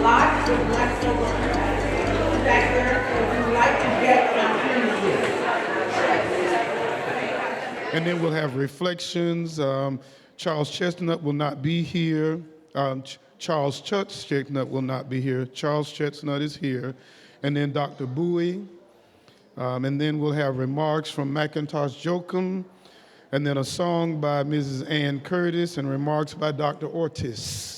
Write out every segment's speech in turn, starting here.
lots of leftover back there, so if you'd like to get some, And then we'll have reflections. Charles Chestnut will not be here. Charles Chestnut will not be here. Charles Chestnut is here. And then Dr. Bowie. And then we'll have remarks from McIntosh Jokum. And then a song by Mrs. Ann Curtis and remarks by Dr. Ortiz.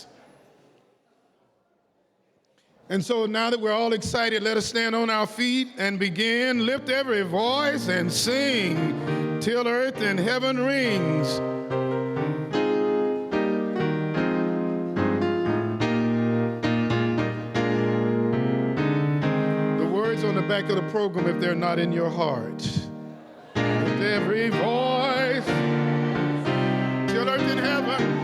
And so now that we're all excited, let us stand on our feet and begin. Lift every voice and sing till earth and heaven rings. The words on the back of the program, if they're not in your heart. Lift every voice till earth and heaven.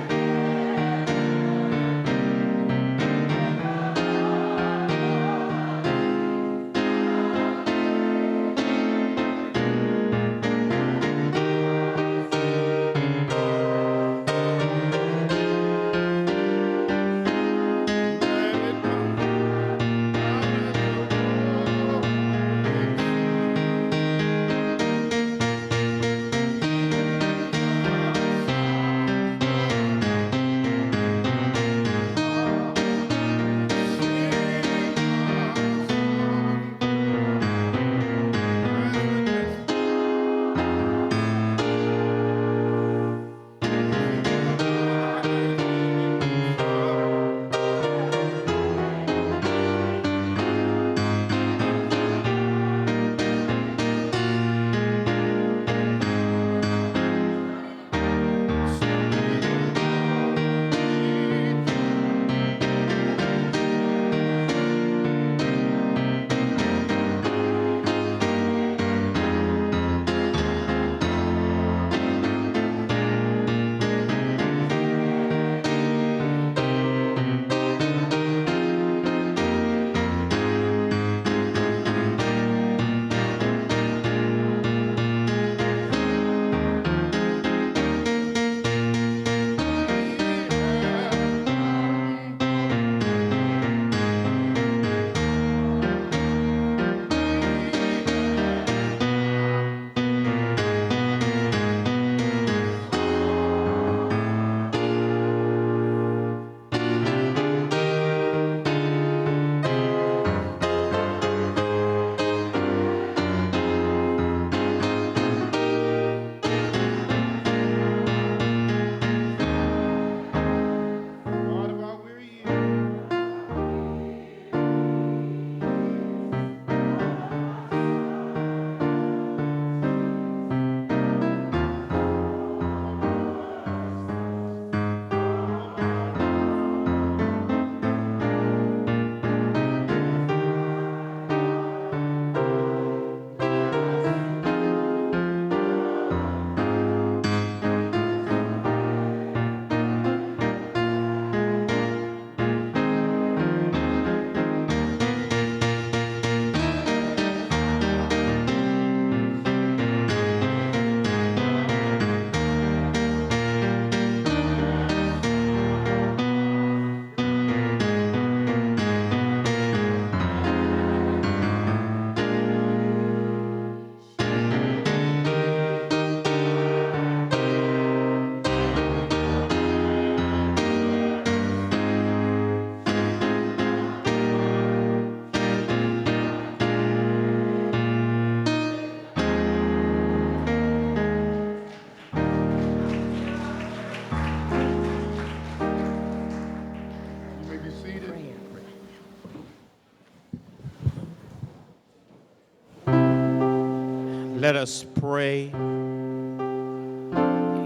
Let us pray.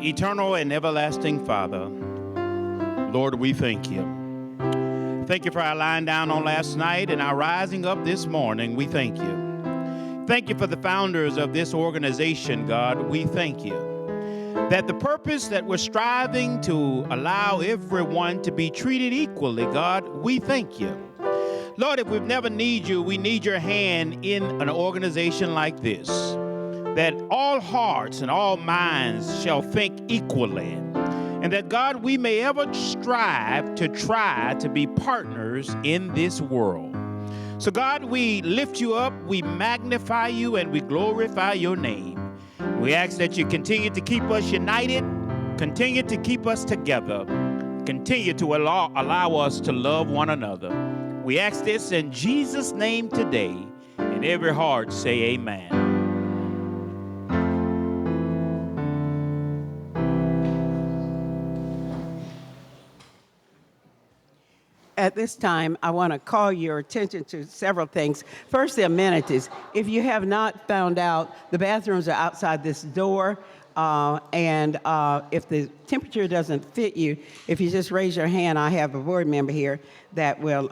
Eternal and everlasting Father, Lord, we thank you. Thank you for our lying down on last night and our rising up this morning. We thank you. Thank you for the founders of this organization, God. We thank you. That the purpose that we're striving to allow everyone to be treated equally, God, we thank you. Lord, if we've never need you, we need your hand in an organization like this. That all hearts and all minds shall think equally. and that, God, we may ever strive to try to be partners in this world. So, God, we lift you up, we magnify you, and we glorify your name. We ask that you continue to keep us united, continue to keep us together, continue to allow us to love one another. We ask this in Jesus' name today, and every heart say amen. At this time, I want to call your attention to several things. First, the amenities. If you have not found out, the bathrooms are outside this door. And if the temperature doesn't fit you, if you just raise your hand, I have a board member here that will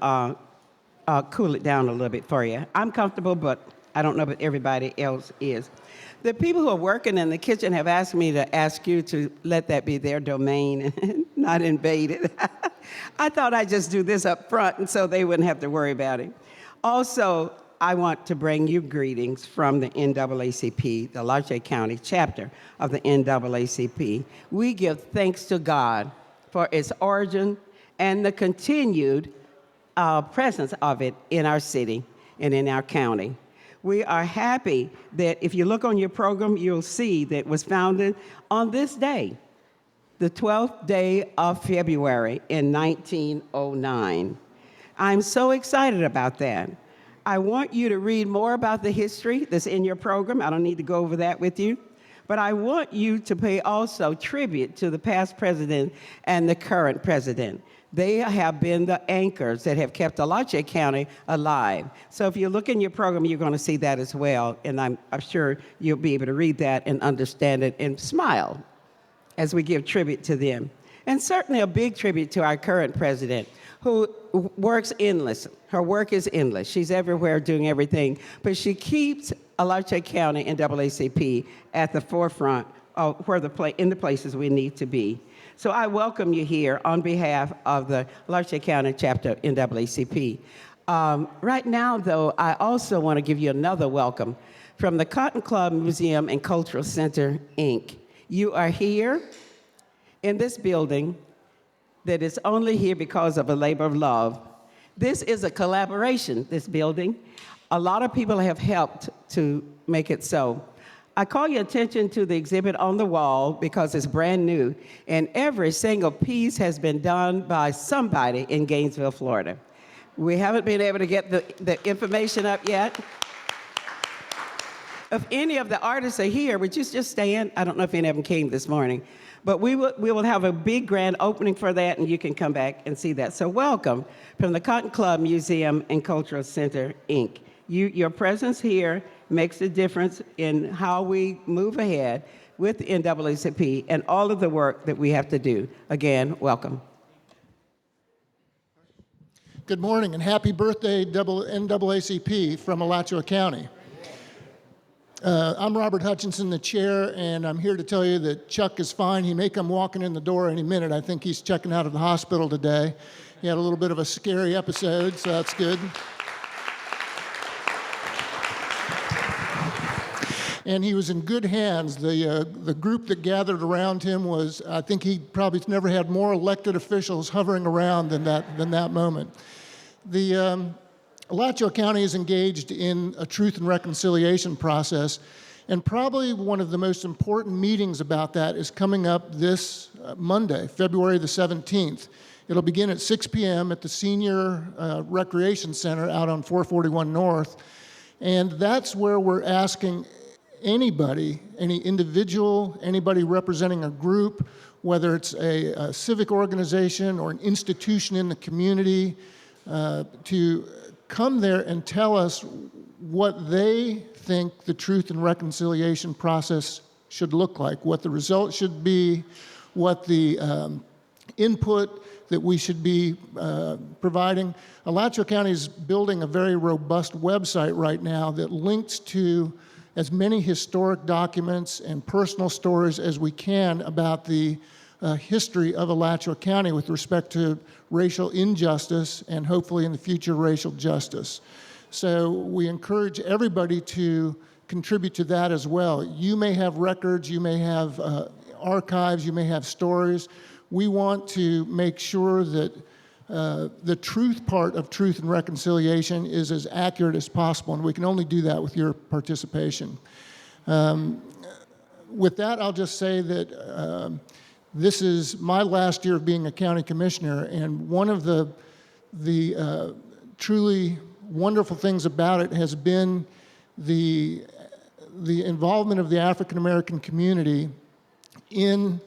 cool it down a little bit for you. I'm comfortable, but I don't know if everybody else is. The people who are working in the kitchen have asked me to ask you to let that be their domain and not invade it. I thought I'd just do this up front and so they wouldn't have to worry about it. Also, I want to bring you greetings from the NAACP, the Alachua County chapter of the NAACP. We give thanks to God for its origin and the continued presence of it in our city and in our county. We are happy that if you look on your program, you'll see that it was founded on this day, the 12th day of February in 1909. I'm so excited about that. I want you to read more about the history that's in your program. I don't need to go over that with you. But I want you to pay also tribute to the past president and the current president. They have been the anchors that have kept Alachua County alive. So if you look in your program, you're going to see that as well. And I'm sure you'll be able to read that and understand it and smile as we give tribute to them. And certainly a big tribute to our current president, who works endless. Her work is endless. She's everywhere doing everything. But she keeps Alachua County and NAACP at the forefront of in the places we need to be. So I welcome you here on behalf of the Alachua County chapter NAACP. Right now, though, I also want to give you another welcome from the Cotton Club Museum and Cultural Center, Inc. You are here in this building that is only here because of a labor of love. This is a collaboration, this building. A lot of people have helped to make it so. I call your attention to the exhibit on the wall because it's brand new, and every single piece has been done by somebody in Gainesville, Florida. We haven't been able to get the information up yet. If any of the artists are here, would you just stand? I don't know if any of them came this morning. But we will have a big grand opening for that, and you can come back and see that. So welcome from the Cotton Club Museum and Cultural Center, Inc. Your presence here makes a difference in how we move ahead with the NAACP and all of the work that we have to do. Again, welcome. Good morning and happy birthday, NAACP from Alachua County. I'm Robert Hutchinson, the chair, and I'm here to tell you that Chuck is fine. He may come walking in the door any minute. I think he's checking out of the hospital today. He had a little bit of a scary episode, so that's good. And he was in good hands. The group that gathered around him was, I think he probably never had more elected officials hovering around than that moment. Alachua County is engaged in a truth and reconciliation process, and probably one of the most important meetings about that is coming up this Monday, February the 17th. It'll begin at 6 p.m. at the Senior Recreation Center out on 441 North, and that's where we're asking anybody, any individual, anybody representing a group, whether it's a civic organization or an institution in the community, to come there and tell us what they think the truth and reconciliation process should look like, what the results should be, what the input that we should be providing. Alachua County is building a very robust website right now that links to as many historic documents and personal stories as we can about the history of Alachua County with respect to racial injustice and hopefully in the future racial justice. So we encourage everybody to contribute to that as well. You may have records, you may have archives, you may have stories. we want to make sure that the truth part of Truth and Reconciliation is as accurate as possible, and we can only do that with your participation. With that, I'll just say that this is my last year of being a county commissioner, and one of the truly wonderful things about it has been the involvement of the African American community in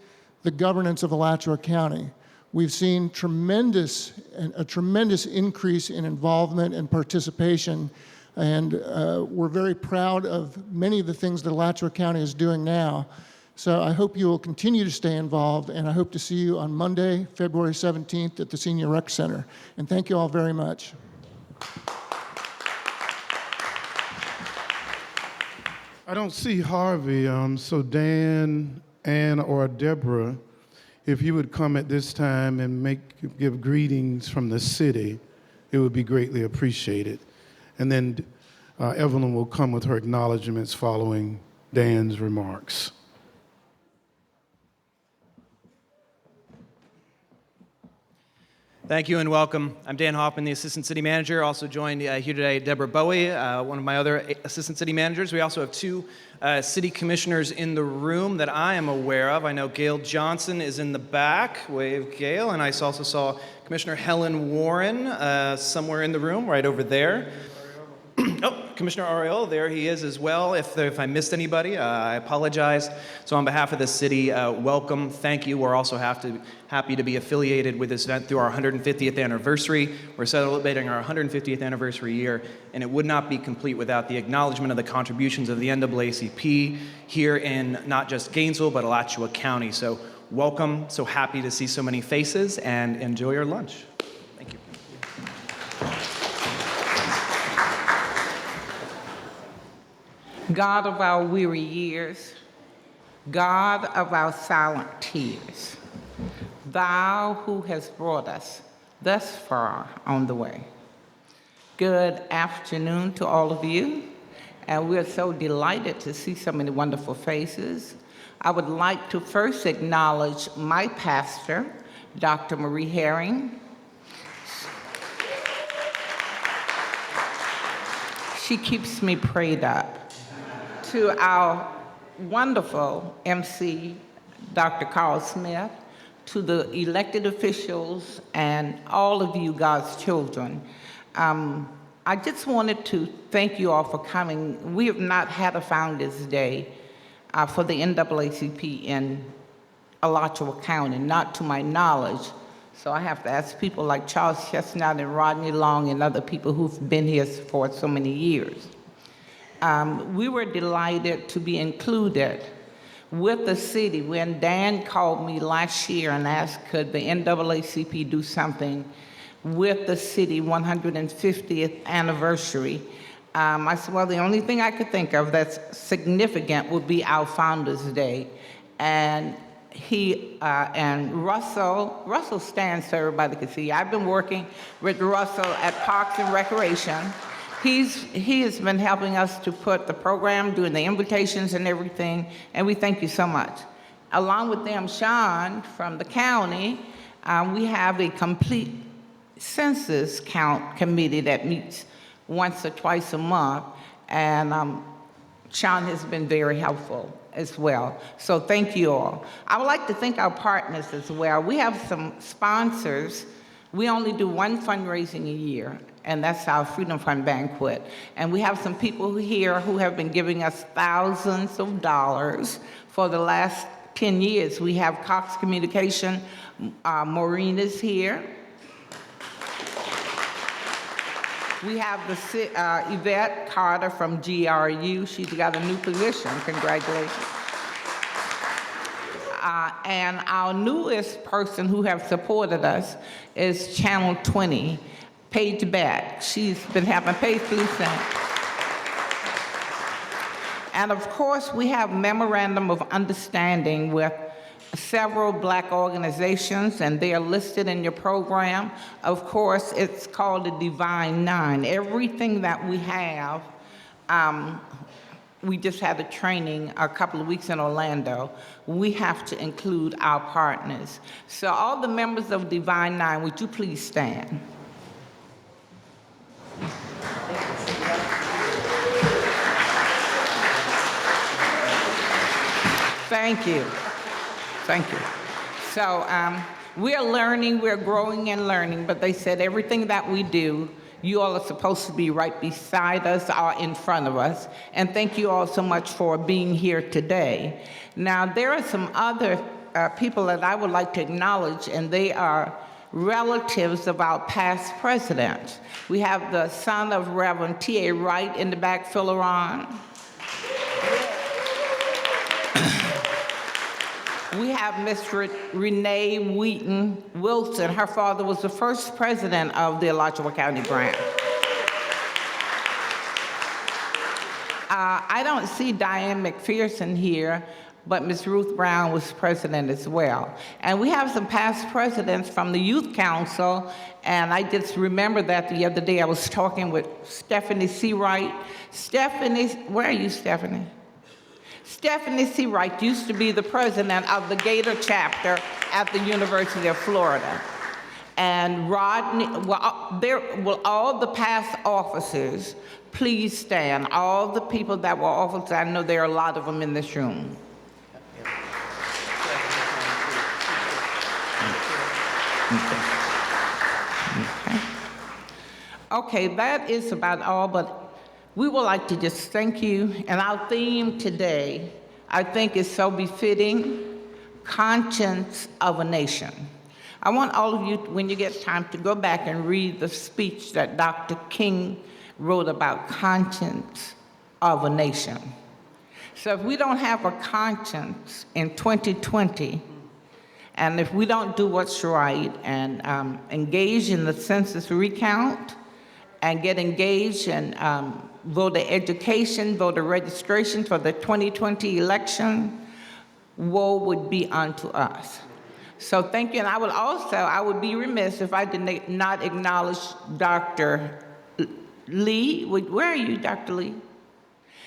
the governance of Alachua County. We've seen a tremendous increase in involvement and participation, and we're very proud of many of the things that Alachua County is doing now. So I hope you will continue to stay involved, and I hope to see you on Monday, February 17th at the Senior Rec Center. And thank you all very much. I don't see Harvey, so Dan, Ann, or Deborah, if you would come at this time and give greetings from the city, it would be greatly appreciated. And then Evelyn will come with her acknowledgments following Dan's remarks. Thank you and welcome. I'm Dan Hoffman, the Assistant City Manager. Also joined here today, Deborah Bowie, one of my other Assistant City Managers. We also have two City Commissioners in the room that I am aware of. I know Gail Johnson is in the back. Wave, Gail. And I also saw Commissioner Helen Warren somewhere in the room, right over there. Oh, Commissioner Ariel, there he is as well. If I missed anybody, I apologize. So on behalf of the city, welcome, thank you. We're also happy to be affiliated with this event through our 150th anniversary. We're celebrating our 150th anniversary year, and it would not be complete without the acknowledgement of the contributions of the NAACP here in not just Gainesville, but Alachua County. So welcome, so happy to see so many faces, and enjoy your lunch. Thank you. God of our weary years, God of our silent tears, Thou who hast brought us thus far on the way. Good afternoon to all of you, and we're so delighted to see so many wonderful faces. I would like to first acknowledge my pastor, Dr. Marie Herring. She keeps me prayed up. To our wonderful MC, Dr. Carl Smith, to the elected officials and all of you, God's children. I just wanted to thank you all for coming. We have not had a Founders Day for the NAACP in Alachua County, not to my knowledge. So I have to ask people like Charles Chestnut and Rodney Long and other people who've been here for so many years. We were delighted to be included with the city when Dan called me last year and asked, could the NAACP do something with the city 150th anniversary. I said, well, the only thing I could think of that's significant would be our Founders Day. And he and Russell stands so everybody could see. I've been working with Russell at Parks and Recreation. He has been helping us to put the program, doing the invitations and everything, and we thank you so much. Along with them, Sean from the county, we have a complete census count committee that meets once or twice a month, and Sean has been very helpful as well. So thank you all. I would like to thank our partners as well. We have some sponsors. We only do one fundraising a year, and that's our Freedom Fund banquet. And we have some people here who have been giving us thousands of dollars for the last 10 years. We have Cox Communication. Maureen is here. We have the Yvette Carter from GRU. She's got a new position. Congratulations. And our newest person who have supported us is Channel 20, Paige Beck. She's been having Paige Lucent. And of course, we have memorandum of understanding with several Black organizations, and they are listed in your program. Of course, it's called the Divine Nine. Everything that we have we just had a training a couple of weeks in Orlando. We have to include our partners. So all the members of Divine Nine, would you please stand? Thank you. Thank you. So we're learning, we're growing and learning, but they said everything that we do, you all are supposed to be right beside us or in front of us. And thank you all so much for being here today. Now, there are some other people that I would like to acknowledge, and they are relatives of our past presidents. We have the son of Reverend T.A. Wright in the back, Phileron. We have Miss Renee Wheaton Wilson. Her father was the first president of the Alachua County branch. I don't see Diane McPherson here, but Miss Ruth Brown was president as well. And we have some past presidents from the Youth Council, and I just remember that the other day I was talking with Stephanie C. Wright. Stephanie, where are you, Stephanie? Stephanie C. Wright used to be the president of the Gator chapter at the University of Florida. And Rodney, will all the past officers please stand? All the people that were officers, I know there are a lot of them in this room. Okay, that is about all, but we would like to just thank you, and our theme today, I think, is so befitting, Conscience of a Nation. I want all of you, when you get time, to go back and read the speech that Dr. King wrote about conscience of a nation. So if we don't have a conscience in 2020, and if we don't do what's right and engage in the census recount and get engaged in voter education, voter registration for the 2020 election, woe would be unto us. So thank you, and I would be remiss if I did not acknowledge Dr. Lee. Where are you, Dr. Lee?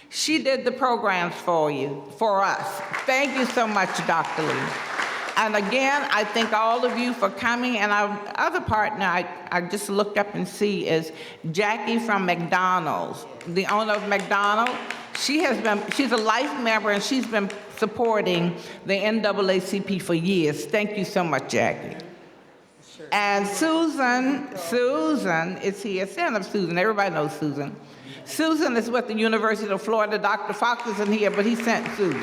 She did the programs for us. Thank you so much, Dr. Lee. And again, I thank all of you for coming. And our other partner I just looked up and see is Jackie from McDonald's, the owner of McDonald's. She's a life member, and she's been supporting the NAACP for years. Thank you so much, Jackie. Sure. And Susan is here. Stand up, Susan. Everybody knows Susan. Susan is with the University of Florida. Dr. Fox isn't here, but he sent Susan.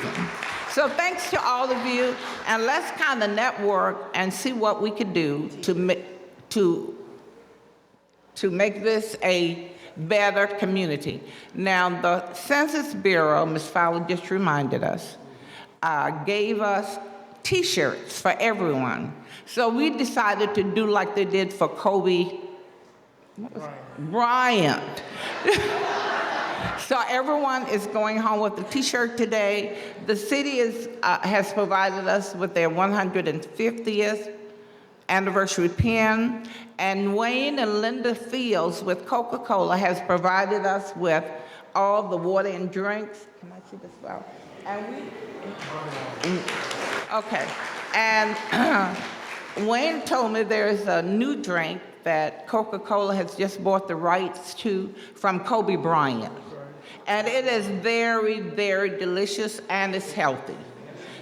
So thanks to all of you, and let's kind of network and see what we could do to make this a better community. Now, the Census Bureau, Ms. Fowler just reminded us, gave us T-shirts for everyone. So we decided to do like they did for Kobe Bryant. So everyone is going home with a T-shirt today. The city has provided us with their 150th anniversary pin, and Wayne and Linda Fields with Coca-Cola has provided us with all the water and drinks. Can I see this well? Okay, and Wayne told me there's a new drink that Coca-Cola has just bought the rights to from Kobe Bryant. And it is very, very delicious, and it's healthy.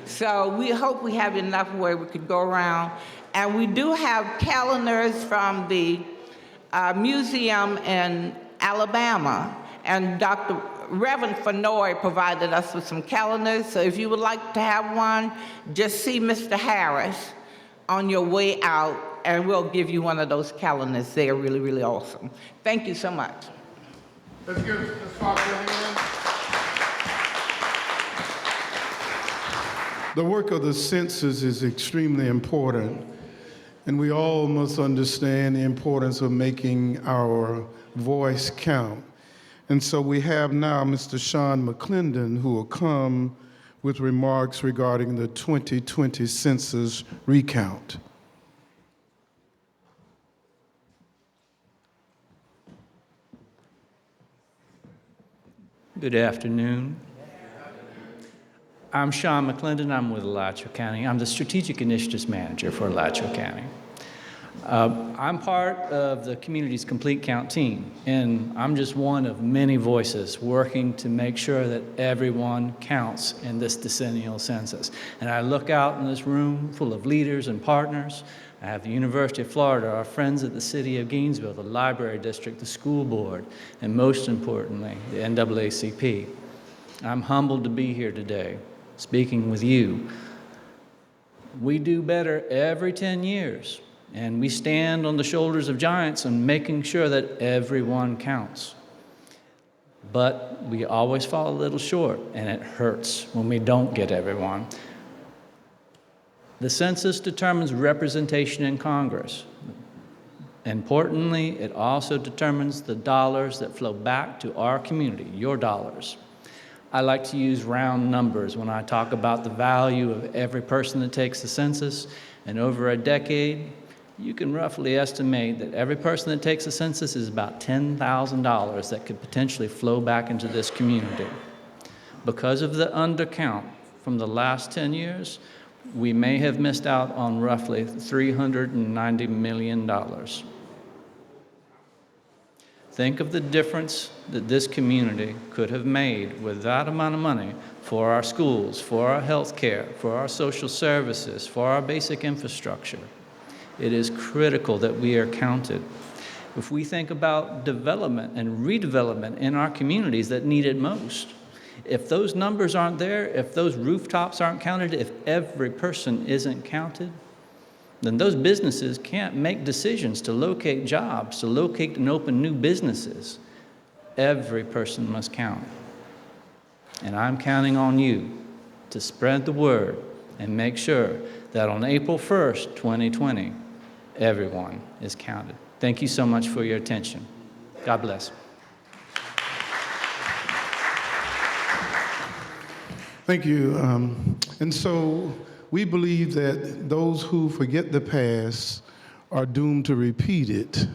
So we hope we have enough where we could go around. And we do have calendars from the museum in Alabama. And Dr. Reverend Fenoy provided us with some calendars. So if you would like to have one, just see Mr. Harris on your way out, and we'll give you one of those calendars. They are really, really awesome. Thank you so much. Let's give Ms. Fox a hand. The work of the census is extremely important, and we all must understand the importance of making our voice count. And so we have now Mr. Sean McClendon, who will come with remarks regarding the 2020 census recount. Good afternoon. I'm Sean McClendon. I'm with Alachua County. I'm the Strategic Initiatives Manager for Alachua County. I'm part of the Community's Complete Count team, and I'm just one of many voices working to make sure that everyone counts in this decennial census. And I look out in this room full of leaders and partners. I have the University of Florida, our friends at the City of Gainesville, the Library District, the School Board, and most importantly, the NAACP. I'm humbled to be here today, speaking with you. We do better every 10 years, and we stand on the shoulders of giants and making sure that everyone counts. But we always fall a little short, and it hurts when we don't get everyone. The census determines representation in Congress. Importantly, it also determines the dollars that flow back to our community, your dollars. I like to use round numbers when I talk about the value of every person that takes the census. And over a decade, you can roughly estimate that every person that takes the census is about $10,000 that could potentially flow back into this community. Because of the undercount from the last 10 years, we may have missed out on roughly $390 million. Think of the difference that this community could have made with that amount of money for our schools, for our health care, for our social services, for our basic infrastructure. It is critical that we are counted. If we think about development and redevelopment in our communities that need it most, if those numbers aren't there, if those rooftops aren't counted, if every person isn't counted, then those businesses can't make decisions to locate jobs, to locate and open new businesses. Every person must count. And I'm counting on you to spread the word and make sure that on April 1st, 2020, everyone is counted. Thank you so much for your attention. God bless. Thank you. And so we believe that those who forget the past are doomed to repeat it.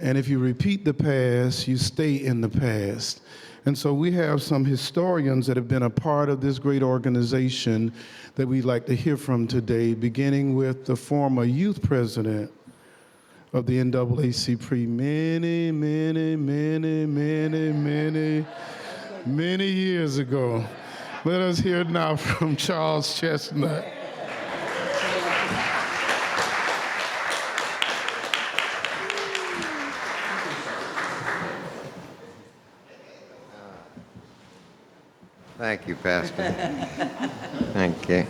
And if you repeat the past, you stay in the past. And so we have some historians that have been a part of this great organization that we'd like to hear from today, beginning with the former youth president of the NAACP many years ago. Let us hear now from Charles Chestnut. Thank you, Pastor. Thank you.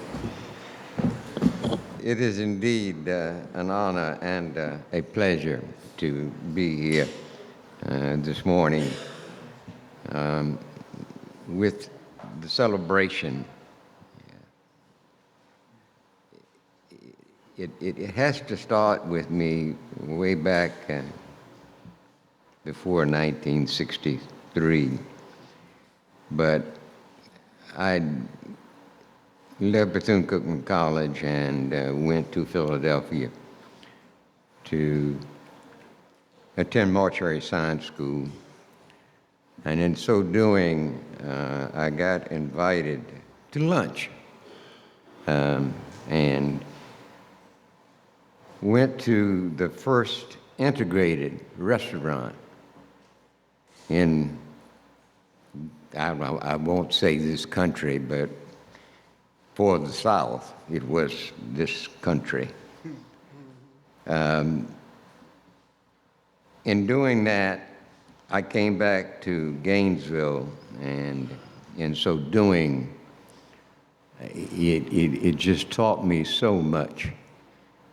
It is indeed an honor and a pleasure to be here this morning with the celebration. It has to start with me way back before 1963, but I left Bethune-Cookman College and went to Philadelphia to attend mortuary science school. And in so doing, I got invited to lunch and went to the first integrated restaurant in, I won't say this country, but for the South, it was this country. In doing that, I came back to Gainesville, and in so doing, it just taught me so much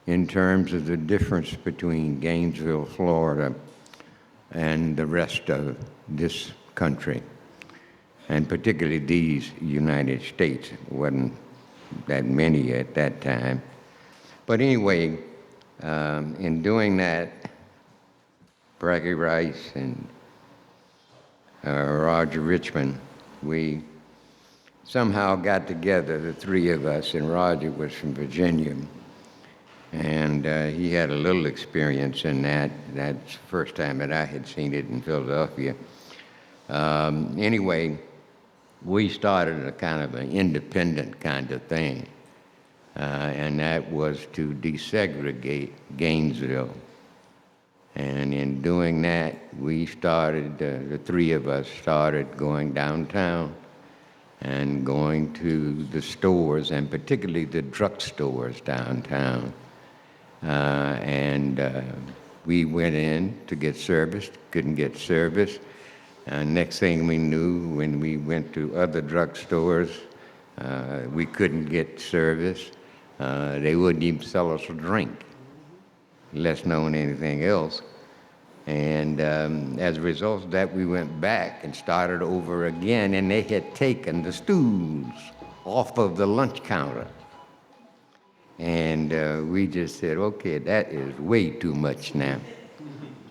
in terms of the difference between Gainesville, Florida, and the rest of this country, and particularly these United States. It wasn't that many at that time. But anyway, in doing that, Braggie Rice and Roger Richmond, we somehow got together, the three of us, and Roger was from Virginia, and he had a little experience in that. That's the first time that I had seen it in Philadelphia. Anyway, we started a kind of an independent kind of thing, and that was to desegregate Gainesville. And in doing that, we started, the three of us started going downtown and going to the stores, and particularly the drugstores downtown. We went in to get service, couldn't get service. Next thing we knew, when we went to other drugstores, we couldn't get service. They wouldn't even sell us a drink, less known anything else. And as a result of that, we went back and started over again, and they had taken the stools off of the lunch counter. And we just said, okay, that is way too much now.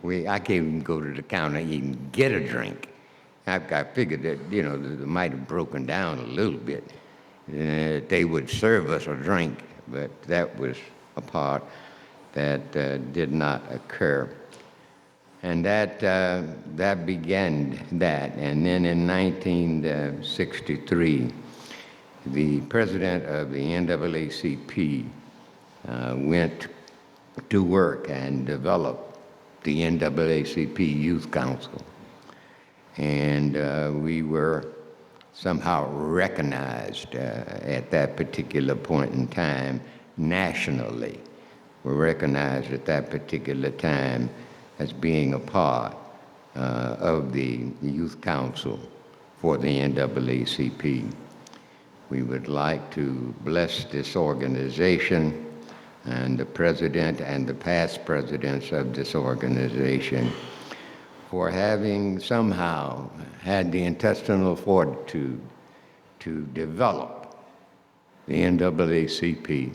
I can't even go to the counter and even get a drink. I figured that, they might have broken down a little bit. They would serve us a drink, but that was a part that did not occur. And that began that. And then in 1963, the president of the NAACP went to work and developed the NAACP Youth Council. And we were somehow recognized at that particular point in time nationally. We're recognized at that particular time as being a part of the Youth Council for the NAACP. We would like to bless this organization and the president and the past presidents of this organization for having somehow had the intestinal fortitude to develop the NAACP,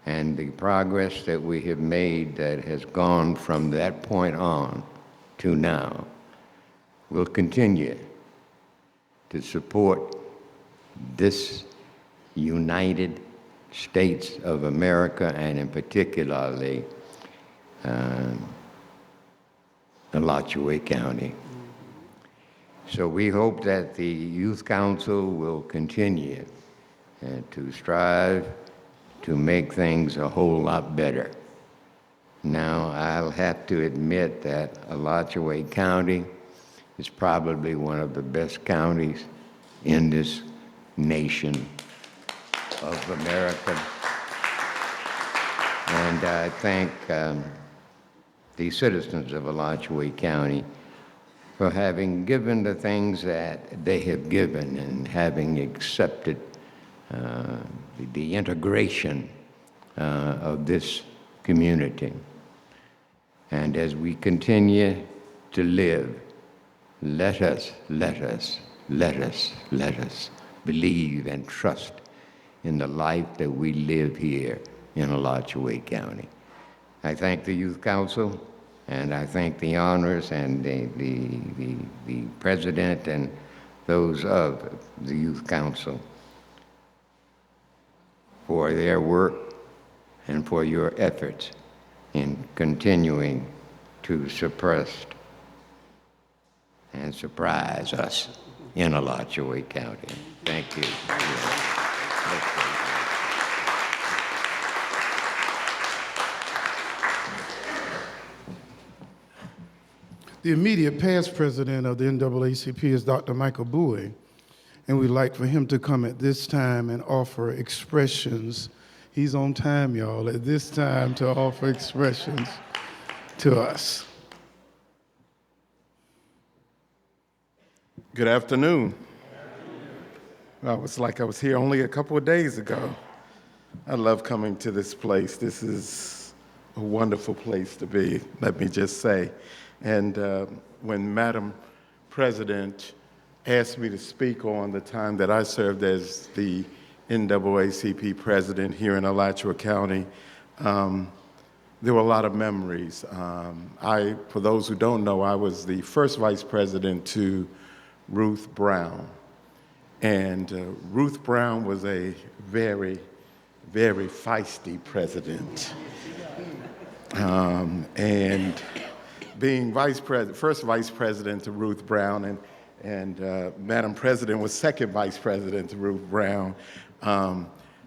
and the progress that we have made that has gone from that point on to now will continue to support this United States of America, and in particularly Alachua County. So we hope that the Youth Council will continue to strive to make things a whole lot better. Now, I'll have to admit that Alachua County is probably one of the best counties in this nation of America. And I thank the citizens of Alachua County for having given the things that they have given and having accepted the integration of this community. And as we continue to live, let us believe and trust in the life that we live here in Alachua County. I thank the Youth Council, and I thank the honors and the president and those of the Youth Council for their work and for your efforts in continuing to suppress and surprise us in Alachua County. Thank you. The immediate past president of the NAACP is Dr. Michael Bowie, and we'd like for him to come at this time and offer expressions. He's on time, y'all, at this time to offer expressions to us. Good afternoon. Well, it's like I was here only a couple of days ago. I love coming to this place. This is a wonderful place to be, let me just say. And when Madam President asked me to speak on the time that I served as the NAACP president here in Alachua County, there were a lot of memories. For those who don't know, I was the first vice president to Ruth Brown. And Ruth Brown was a very, very feisty president. And being first vice president to Ruth Brown, and Madam President was second Vice President to Ruth Brown.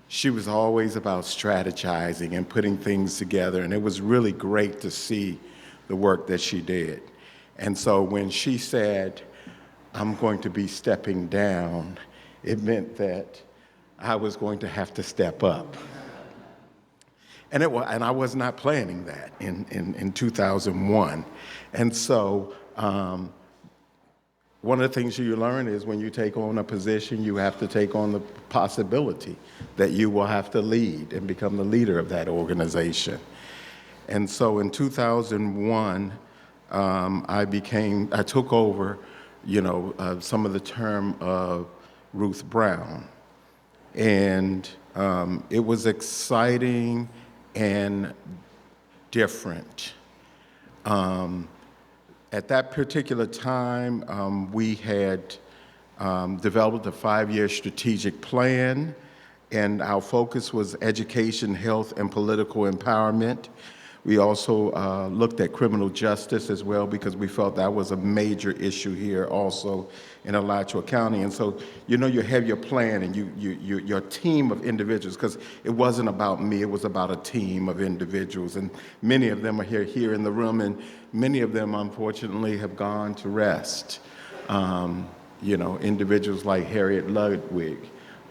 She was always about strategizing and putting things together, and it was really great to see the work that she did. And so when she said, "I'm going to be stepping down," it meant that I was going to have to step up. And I was not planning that in 2001. And so one of the things you learn is when you take on a position, you have to take on the possibility that you will have to lead and become the leader of that organization. And so in 2001, I took over, some of the term of Ruth Brown. And it was exciting and different. At that particular time, we had developed a 5-year strategic plan, and our focus was education, health, and political empowerment. We also looked at criminal justice as well because we felt that was a major issue here also in Alachua County. And so, you have your plan and your team of individuals, because it wasn't about me, it was about a team of individuals. And many of them are here in the room, and many of them, unfortunately, have gone to rest. Individuals like Harriet Ludwig,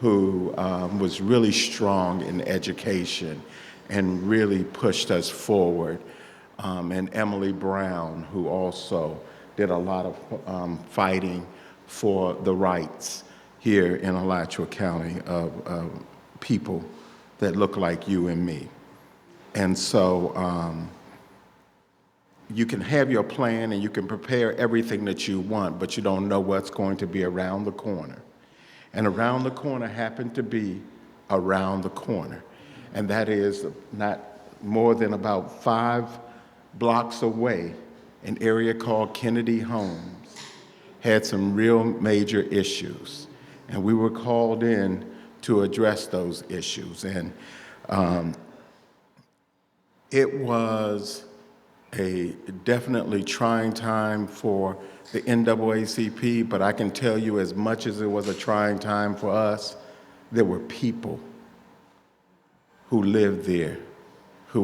who was really strong in education and really pushed us forward, and Emily Brown, who also did a lot of fighting for the rights here in Alachua County of people that look like you and me. And so you can have your plan and you can prepare everything that you want, but you don't know what's going to be around the corner. And around the corner happened to be around the corner. And that is not more than about 5 blocks away, an area called Kennedy Homes had some real major issues. And we were called in to address those issues. And it was a definitely trying time for the NAACP, but I can tell you, as much as it was a trying time for us, there were people who lived there who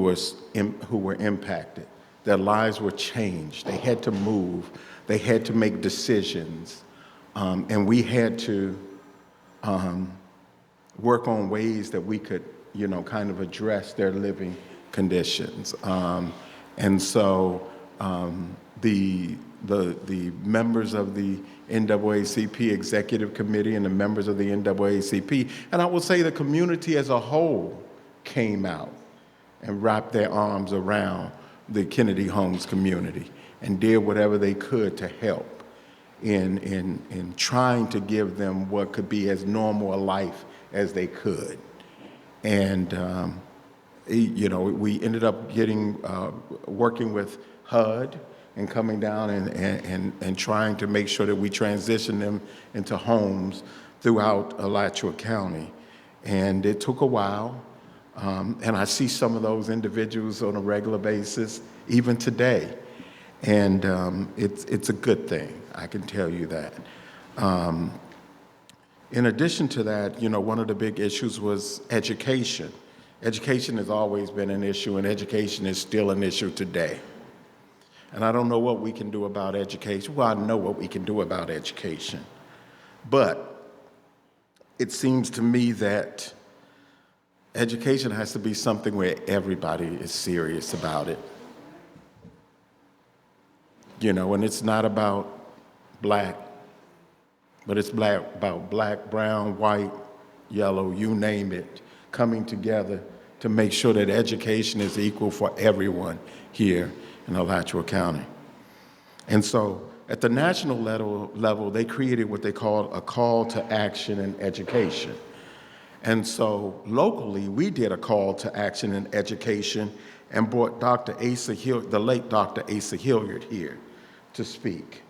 were impacted. Their lives were changed. They had to move. They had to make decisions. And we had to work on ways that we could, kind of address their living conditions. And so the members of the NAACP Executive Committee and the members of the NAACP, and I will say the community as a whole, came out and wrapped their arms around the Kennedy Homes community and did whatever they could to help in trying to give them what could be as normal a life as they could. And we ended up working with HUD and coming down and trying to make sure that we transition them into homes throughout Alachua County. And it took a while. And I see some of those individuals on a regular basis, even today. And it's a good thing, I can tell you that. In addition to that, one of the big issues was education. Education has always been an issue, and education is still an issue today. And I don't know what we can do about education. Well, I know what we can do about education. But it seems to me that education has to be something where everybody is serious about it. And it's not about black, but it's about black, brown, white, yellow, you name it, coming together to make sure that education is equal for everyone here in Alachua County. And so at the national level, they created what they called a call to action in education. And so locally, we did a call to action in education and brought the late Dr. Asa Hilliard here to speak.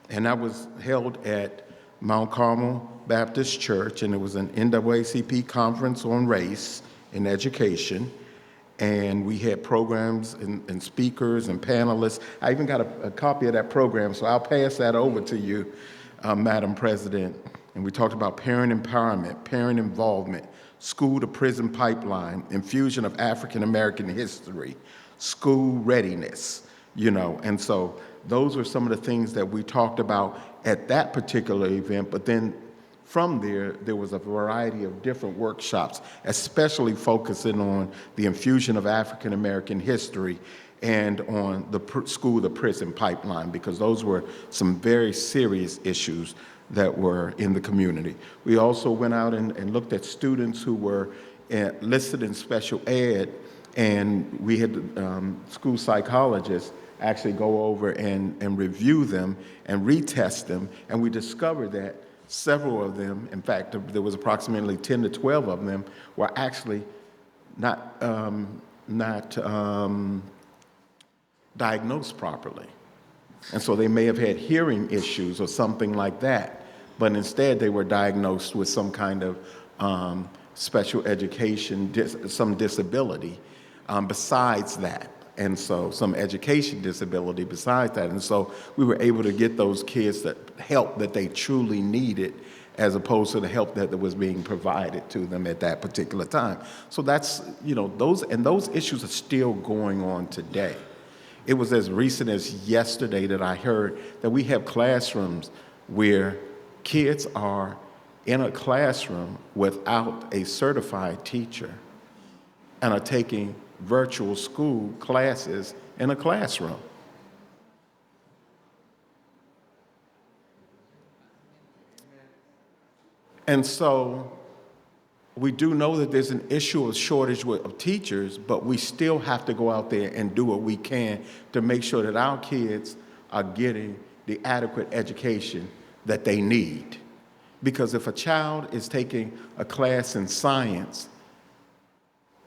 And that was held at Mount Carmel Baptist Church, and it was an NAACP conference on race in education. And we had programs and speakers and panelists. I even got a copy of that program, so I'll pass that over to you Madam President, and we talked about parent empowerment, parent involvement, school to prison pipeline, infusion of African American history, school readiness, and so those were some of the things that we talked about at that particular event. But then from there was a variety of different workshops, especially focusing on the infusion of African American history and on the school to prison pipeline, because those were some very serious issues that were in the community. We also went out and looked at students who were listed in special ed, and we had school psychologists actually go over and review them and retest them, and we discovered that several of them, in fact, there was approximately 10 to 12 of them, were actually not diagnosed properly. And so they may have had hearing issues or something like that, but instead they were diagnosed with some kind of special education, some disability besides that. And so some education disability besides that. And so we were able to get those kids the help that they truly needed, as opposed to the help that was being provided to them at that particular time. So that's, those issues are still going on today. It was as recent as yesterday that I heard that we have classrooms where kids are in a classroom without a certified teacher and are taking virtual school classes in a classroom. And so we do know that there's an issue of shortage of teachers, but we still have to go out there and do what we can to make sure that our kids are getting the adequate education that they need. Because if a child is taking a class in science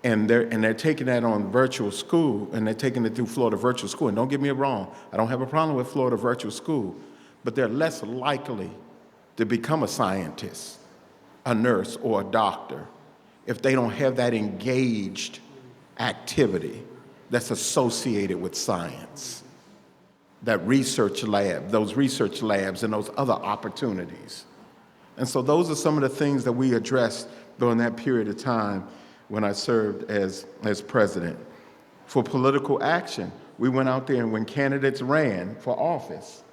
and they're taking that on virtual school, and they're taking it through Florida Virtual School, and don't get me wrong, I don't have a problem with Florida Virtual School, but they're less likely to become a scientist, a nurse, or a doctor if they don't have that engaged activity that's associated with science, that research lab, those research labs and those other opportunities. And so those are some of the things that we addressed during that period of time when I served as president. For political action, we went out there, and when candidates ran for office,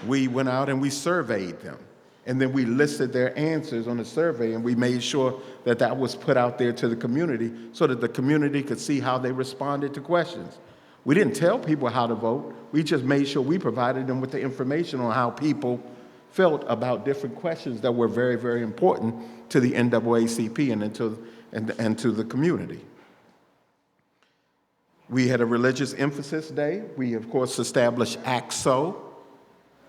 we went out and we surveyed them. And then we listed their answers on the survey, and we made sure that that was put out there to the community so that the community could see how they responded to questions. We didn't tell people how to vote. We just made sure we provided them with the information on how people felt about different questions that were very, very important to the NAACP and to the community. We had a religious emphasis day. We, of course, established ACSO,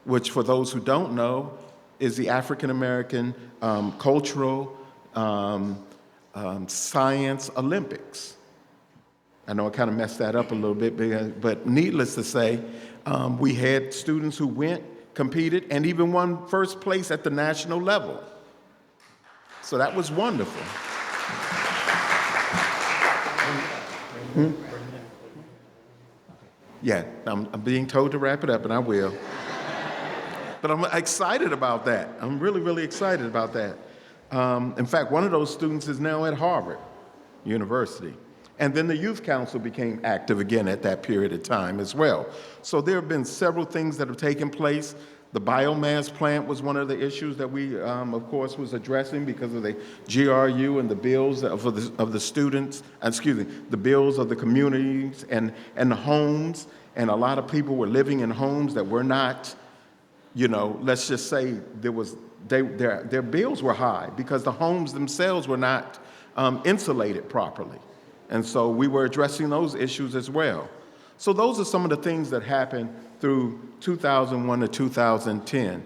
which, for those who don't know, is the African American Cultural Science Olympics. I know I kind of messed that up a little bit, but needless to say, we had students who went, competed, and even won first place at the national level. So that was wonderful. Yeah, I'm being told to wrap it up, and I will. But I'm excited about that. I'm really, really excited about that. In fact, one of those students is now at Harvard University. And then the Youth Council became active again at that period of time as well. So there have been several things that have taken place. The biomass plant was one of the issues that we, of course, was addressing because of the GRU and the bills of the students, the bills of the communities and the homes. And a lot of people were living in homes that were not, let's just say their bills were high because the homes themselves were not insulated properly. And so we were addressing those issues as well. So those are some of the things that happened through 2001 to 2010.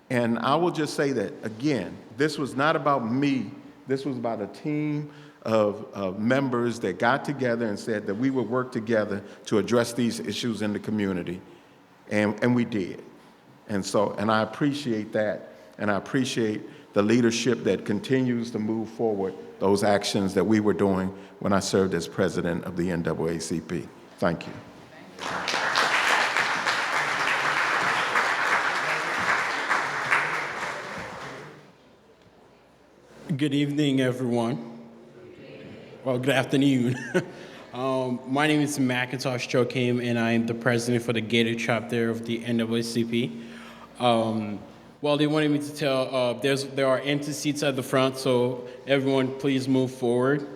And I will just say that, again, this was not about me. This was about a team of members that got together and said that we would work together to address these issues in the community. And we did. And I appreciate that. And I appreciate the leadership that continues to move forward those actions that we were doing when I served as president of the NAACP. Thank you. Good evening, everyone. Well, good afternoon. My name is Macintosh Joachim, and I am the president for the Gator chapter of the NAACP. Well, they wanted me to tell, there are empty seats at the front, so everyone please move forward.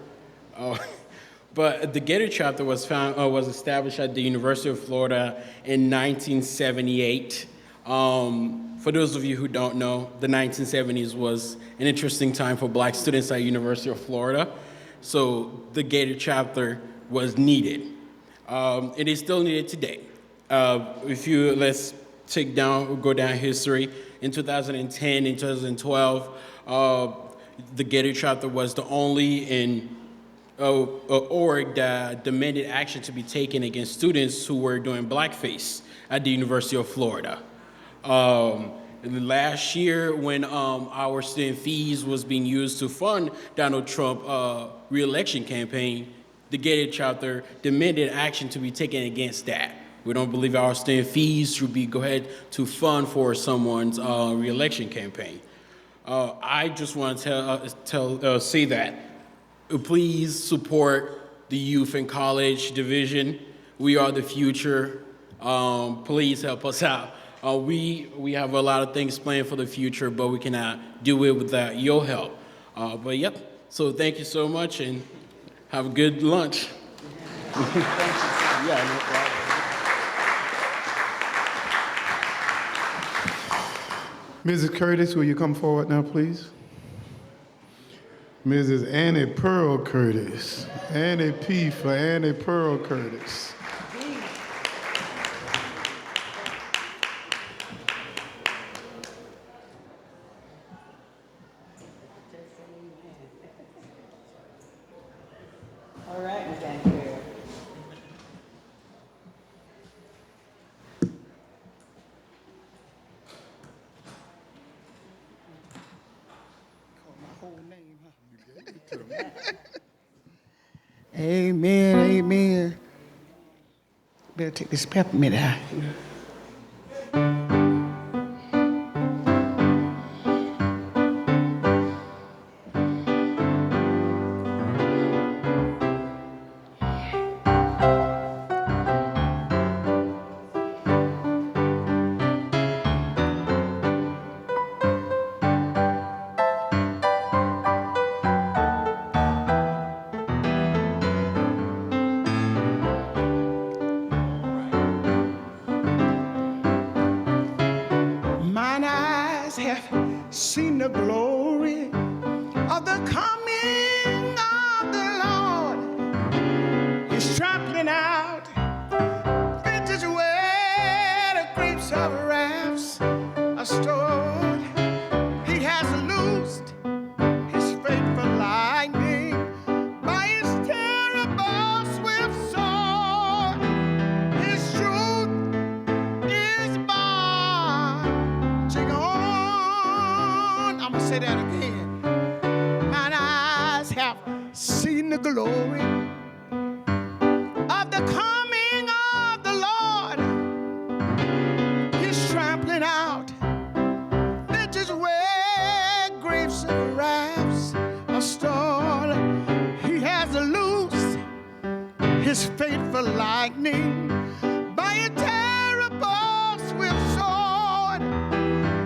But the Gator chapter was established at the University of Florida in 1978. For those of you who don't know, the 1970s was an interesting time for Black students at University of Florida. So the Gator chapter was needed. It is still needed today. Let's go down history. In 2010, in 2012, the Gator chapter was the only org that demanded action to be taken against students who were doing blackface at the University of Florida. Last year, when our student fees was being used to fund Donald Trump re-election campaign, the Gator chapter demanded action to be taken against that. We don't believe our student fees should go ahead to fund for someone's re-election campaign. I just want to say that please support the Youth and College Division. We are the future. Please help us out. We have a lot of things planned for the future, but we cannot do it without your help. But yep, so thank you so much and have a good lunch. Yeah, no problem. Mrs. Curtis, will you come forward now, please? Mrs. Annie Pearl Curtis. Annie P. for Annie Pearl Curtis. All right, Ms. Annie Pearl. Amen, amen. Better take this peppermint out. Mine eyes have seen the glory of the coming of the Lord. He's trampling out benches where the grapes of wrath are stored. He has loosed his faithful lightning by his terrible swift sword. His truth is marching on. I'm gonna say that again. Mine eyes have seen the glory of the coming of the Lord. He's trampling out benches where grapes of wrath are stored. He has loosed his faithful lightning by a terrible swift sword.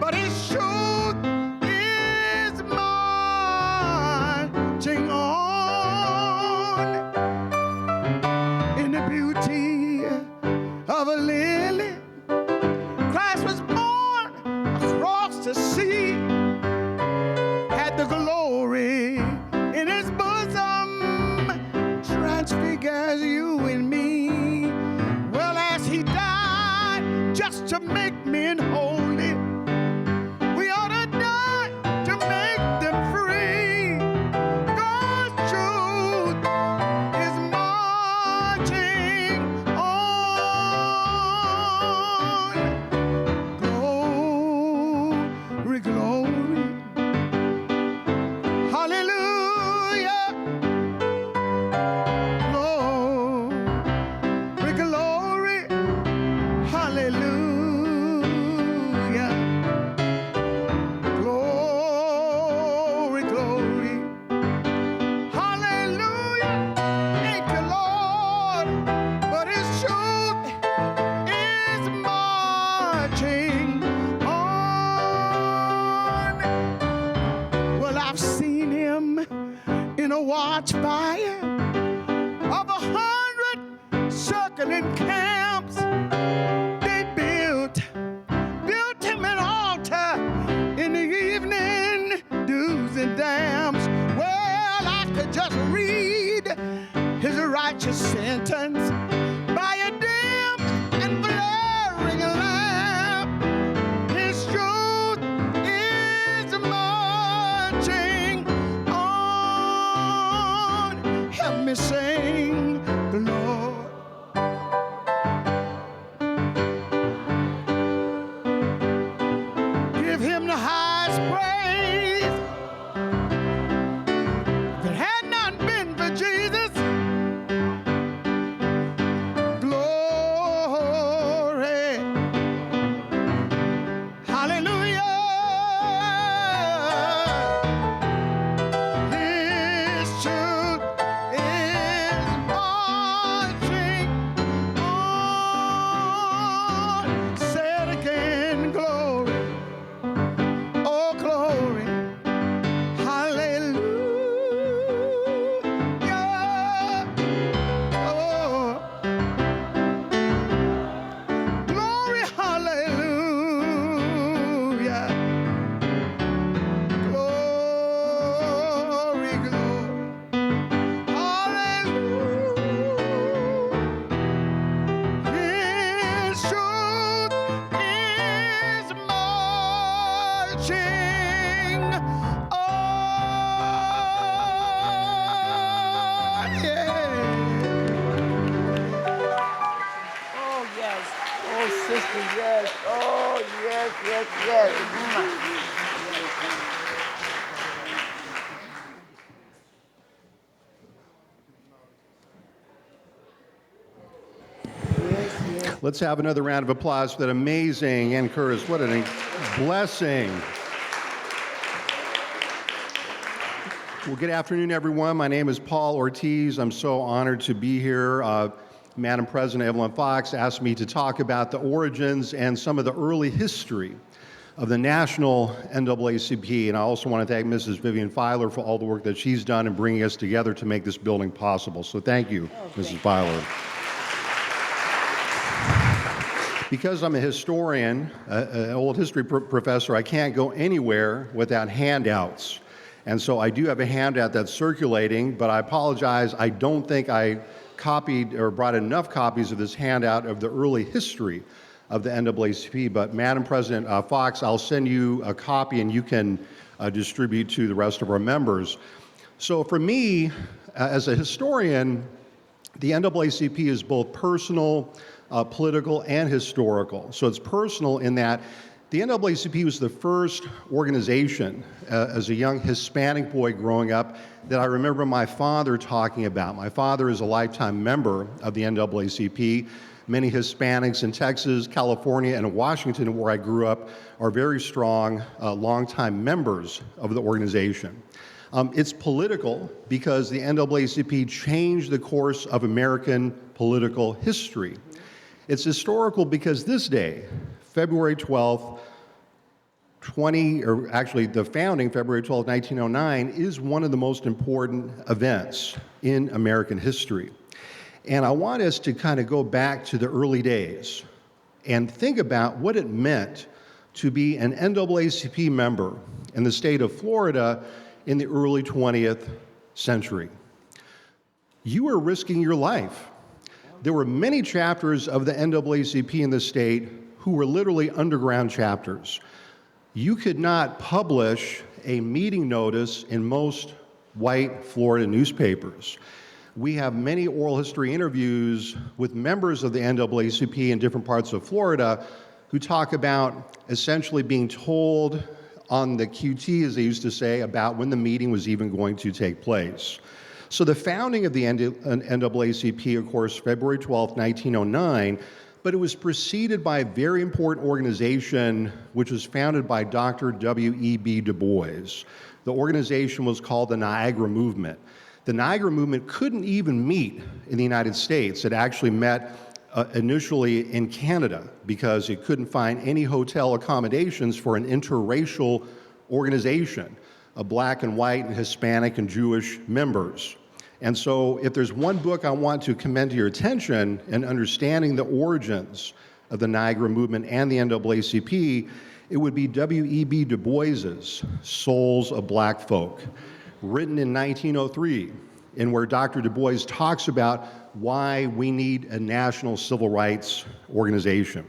But his truth is marching on in the beauty of a lily. Christ was born across the sea, had the glory in his bosom, transfigures you and me. a watchfire of 100 circling camps. They built him an altar in the evening dews and dams. Well, I could just read his righteous sentence by a dim and glaring lamp. His truth is marching on. Help me sing the Lord. Give him the highest praise. If it had not been for Jesus, glory, hallelujah. His truth is marching on. Say it again, glory. Oh, glory. Hallelujah. Oh, glory. Hallelujah. Glory, glory. Hallelujah. His truth is marching on. Yeah. Oh, yes. Oh, sister, yes. Oh, yes, yes, yes. Let's have another round of applause for that amazing Ann Curtis. What a blessing. Well, good afternoon, everyone. My name is Paul Ortiz. I'm so honored to be here. Madam President Evelyn Fox asked me to talk about the origins and some of the early history of the national NAACP. And I also want to thank Mrs. Vivian Filer for all the work that she's done in bringing us together to make this building possible. So thank you, Mrs. Filer. Because I'm a historian, an old history professor, I can't go anywhere without handouts. And so I do have a handout that's circulating, but I apologize, I don't think I copied or brought enough copies of this handout of the early history of the NAACP. But Madam President Fox, I'll send you a copy and you can distribute to the rest of our members. So for me, as a historian, the NAACP is both personal, political, and historical. So it's personal in that the NAACP was the first organization as a young Hispanic boy growing up that I remember my father talking about. My father is a lifetime member of the NAACP. Many Hispanics in Texas, California, and Washington, where I grew up, are very strong, longtime members of the organization. It's political because the NAACP changed the course of American political history. It's historical because this day, February 12th, the founding, February 12, 1909, is one of the most important events in American history. And I want us to kind of go back to the early days and think about what it meant to be an NAACP member in the state of Florida in the early 20th century. You were risking your life. There were many chapters of the NAACP in the state who were literally underground chapters. You could not publish a meeting notice in most white Florida newspapers. We have many oral history interviews with members of the NAACP in different parts of Florida who talk about essentially being told on the QT, as they used to say, about when the meeting was even going to take place. So the founding of the NAACP, of course, February 12, 1909, but it was preceded by a very important organization which was founded by Dr. W.E.B. Du Bois. The organization was called the Niagara Movement. The Niagara Movement couldn't even meet in the United States. It actually met initially in Canada because it couldn't find any hotel accommodations for an interracial organization of black and white and Hispanic and Jewish members. And so if there's one book I want to commend to your attention in understanding the origins of the Niagara movement and the NAACP, it would be W.E.B. Du Bois's Souls of Black Folk, written in 1903, in where Dr. Du Bois talks about why we need a national civil rights organization.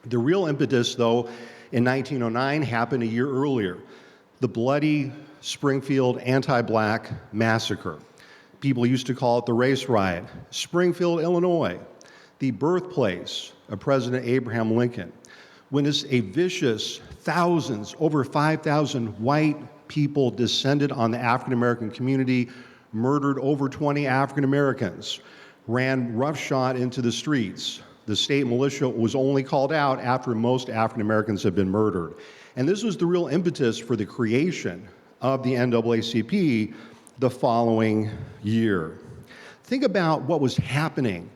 The real impetus, though, in 1909 happened a year earlier, the bloody Springfield anti-black massacre. People used to call it the race riot. Springfield, Illinois, the birthplace of President Abraham Lincoln, witnessed a vicious thousands, over 5,000 white people descended on the African American community, murdered over 20 African Americans, ran roughshod into the streets. The state militia was only called out after most African Americans had been murdered. And this was the real impetus for the creation of the NAACP the following year. Think about what was happening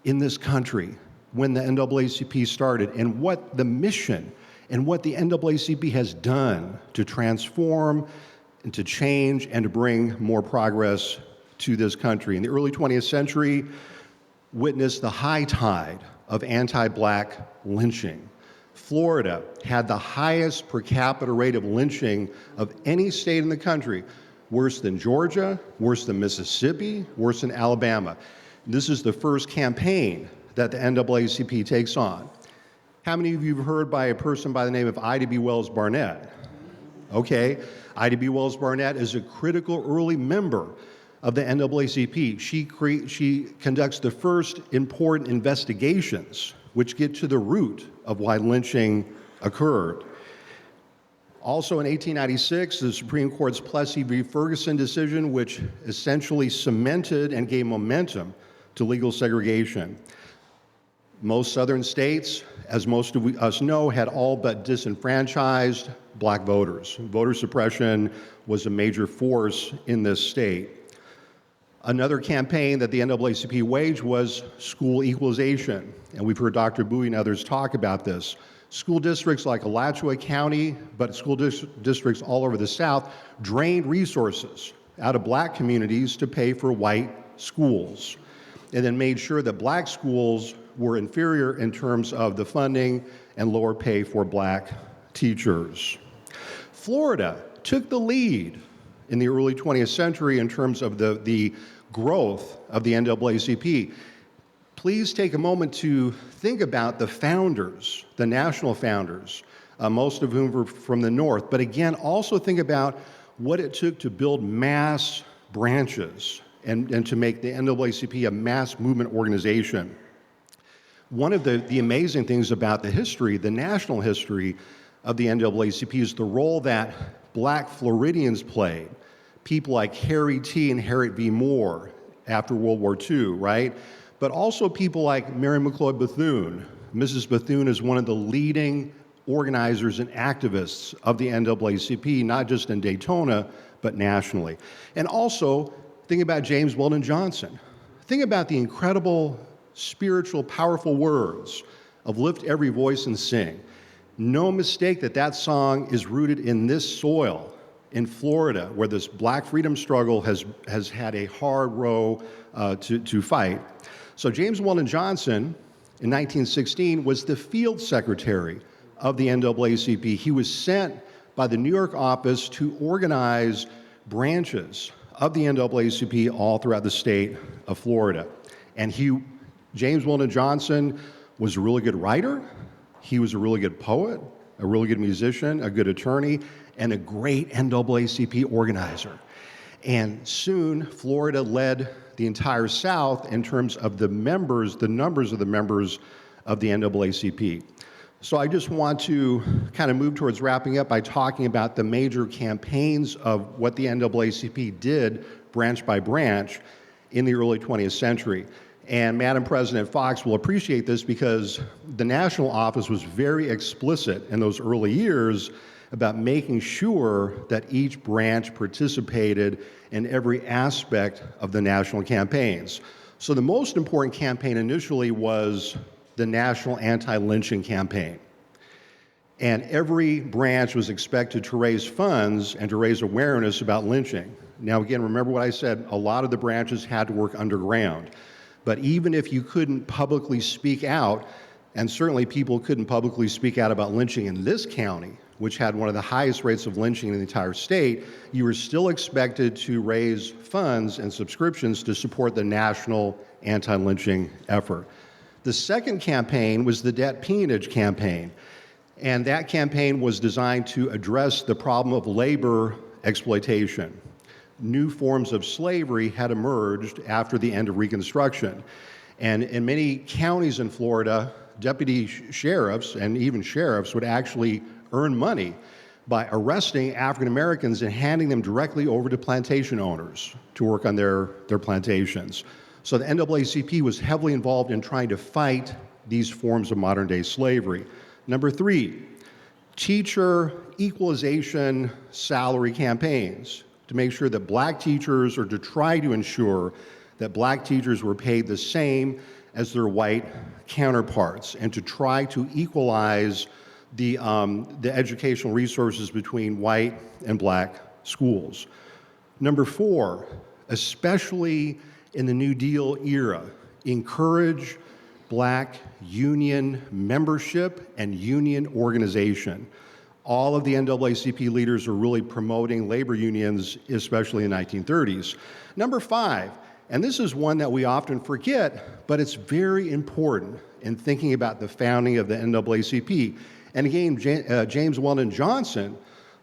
in this country when the NAACP started and what the mission and what the NAACP has done to transform and to change and to bring more progress to this country. In the early 20th century, witnessed the high tide of anti-black lynching. Florida had the highest per capita rate of lynching of any state in the country, worse than Georgia, worse than Mississippi, worse than Alabama. This is the first campaign that the NAACP takes on. How many of you have heard by a person by the name of Ida B. Wells Barnett? Okay, Ida B. Wells Barnett is a critical early member of the NAACP. She conducts the first important investigations which get to the root of why lynching occurred. Also in 1896, the Supreme Court's Plessy v. Ferguson decision, which essentially cemented and gave momentum to legal segregation. Most southern states, as most of us know, had all but disenfranchised black voters. Voter suppression was a major force in this state. Another campaign that the NAACP waged was school equalization, and we've heard Dr. Bowie and others talk about this. School districts like Alachua County, but school districts all over the South, drained resources out of black communities to pay for white schools, and then made sure that black schools were inferior in terms of the funding and lower pay for black teachers. Florida took the lead in the early 20th century in terms of the growth of the NAACP. Please take a moment to think about the founders, the national founders, most of whom were from the North. But again, also think about what it took to build mass branches and to make the NAACP a mass movement organization. One of the amazing things about the history, the national history of the NAACP, is the role that black Floridians played. People like Harry T. and Harriet V. Moore after World War II, right? But also people like Mary McLeod Bethune. Mrs. Bethune is one of the leading organizers and activists of the NAACP, not just in Daytona, but nationally. And also, think about James Weldon Johnson. Think about the incredible, spiritual, powerful words of Lift Every Voice and Sing. No mistake that that song is rooted in this soil in Florida, where this black freedom struggle has had a hard row to fight. So James Weldon Johnson, in 1916, was the field secretary of the NAACP. He was sent by the New York office to organize branches of the NAACP all throughout the state of Florida. And James Weldon Johnson was a really good writer. He was a really good poet, a really good musician, a good attorney, and a great NAACP organizer. And soon, Florida led the entire South in terms of the numbers of the members of the NAACP. So I just want to kind of move towards wrapping up by talking about the major campaigns of what the NAACP did branch by branch in the early 20th century. And Madam President Fox will appreciate this because the national office was very explicit in those early years about making sure that each branch participated in every aspect of the national campaigns. So the most important campaign initially was the National Anti-Lynching Campaign. And every branch was expected to raise funds and to raise awareness about lynching. Now, again, remember what I said, a lot of the branches had to work underground. But even if you couldn't publicly speak out, and certainly people couldn't publicly speak out about lynching in this county, which had one of the highest rates of lynching in the entire state, you were still expected to raise funds and subscriptions to support the national anti-lynching effort. The second campaign was the debt peonage campaign. And that campaign was designed to address the problem of labor exploitation. New forms of slavery had emerged after the end of Reconstruction. And in many counties in Florida, deputy sheriffs and even sheriffs would actually earn money by arresting African Americans and handing them directly over to plantation owners to work on their plantations. So the NAACP was heavily involved in trying to fight these forms of modern day slavery. Number 3, teacher equalization salary campaigns to make sure that black teachers, or to try to ensure that black teachers were paid the same as their white counterparts, and to try to equalize the educational resources between white and black schools. Number 4, especially in the New Deal era, encourage black union membership and union organization. All of the NAACP leaders are really promoting labor unions, especially in the 1930s. Number 5, and this is one that we often forget, but it's very important in thinking about the founding of the NAACP. And again, James Weldon Johnson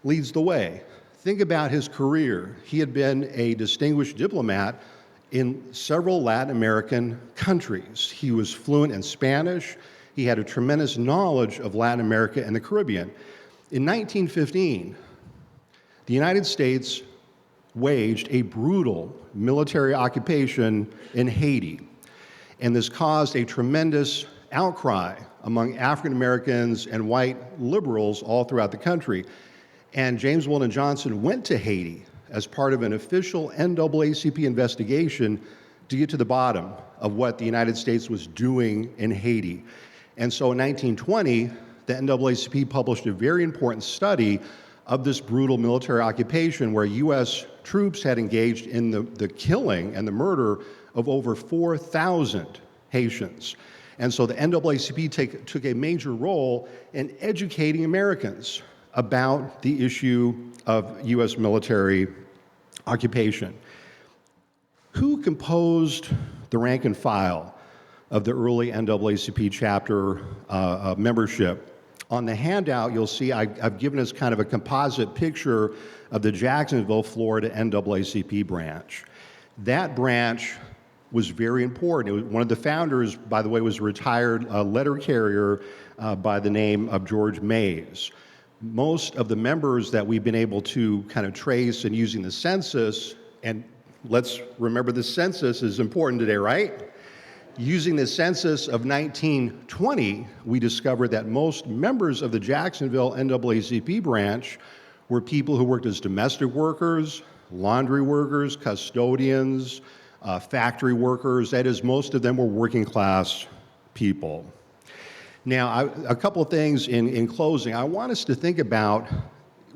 leads the way. Think about his career. He had been a distinguished diplomat in several Latin American countries. He was fluent in Spanish. He had a tremendous knowledge of Latin America and the Caribbean. In 1915, the United States waged a brutal military occupation in Haiti, and this caused a tremendous outcry among African Americans and white liberals all throughout the country. And James Weldon Johnson went to Haiti as part of an official NAACP investigation to get to the bottom of what the United States was doing in Haiti. And so in 1920, the NAACP published a very important study of this brutal military occupation where U.S. troops had engaged in the killing and the murder of over 4,000 Haitians. And so the NAACP took a major role in educating Americans about the issue of U.S. military occupation. Who composed the rank and file of the early NAACP chapter membership? On the handout, you'll see I've given us kind of a composite picture of the Jacksonville, Florida NAACP branch. That branch was very important. One of the founders, by the way, was a retired letter carrier by the name of George Mays. Most of the members that we've been able to kind of trace and using the census, and let's remember the census is important today, right? Using the census of 1920, we discovered that most members of the Jacksonville NAACP branch were people who worked as domestic workers, laundry workers, custodians, factory workers. That is, most of them were working class people. Now, a couple of things in closing. I want us to think about,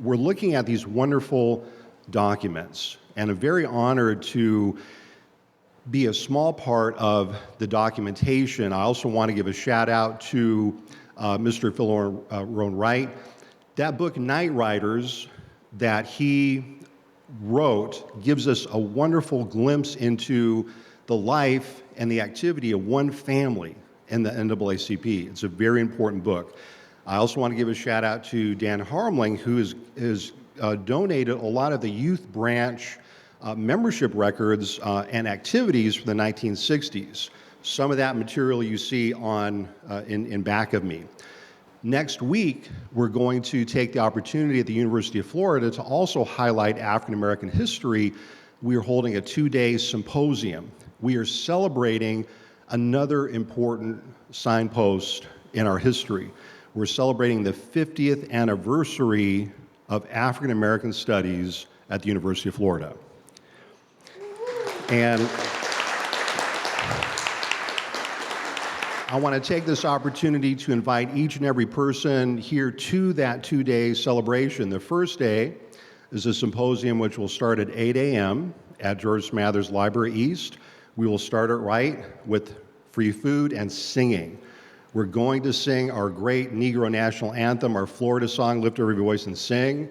we're looking at these wonderful documents, and I'm very honored to be a small part of the documentation. I also want to give a shout out to Mr. Phil Wright. That book, Night Riders, that he wrote gives us a wonderful glimpse into the life and the activity of one family in the NAACP. It's a very important book. I also want to give a shout out to Dan Harmling, who has donated a lot of the youth branch membership records and activities from the 1960s. Some of that material you see on in back of me. Next week, we're going to take the opportunity at the University of Florida to also highlight African American history. We are holding a 2-day symposium. We are celebrating another important signpost in our history. We're celebrating the 50th anniversary of African American Studies at the University of Florida. I want to take this opportunity to invite each and every person here to that two-day celebration. The first day is a symposium which will start at 8 a.m. at George Smathers Library East. We will start it right with free food and singing. We're going to sing our great Negro national anthem, our Florida song, Lift Every Voice and Sing.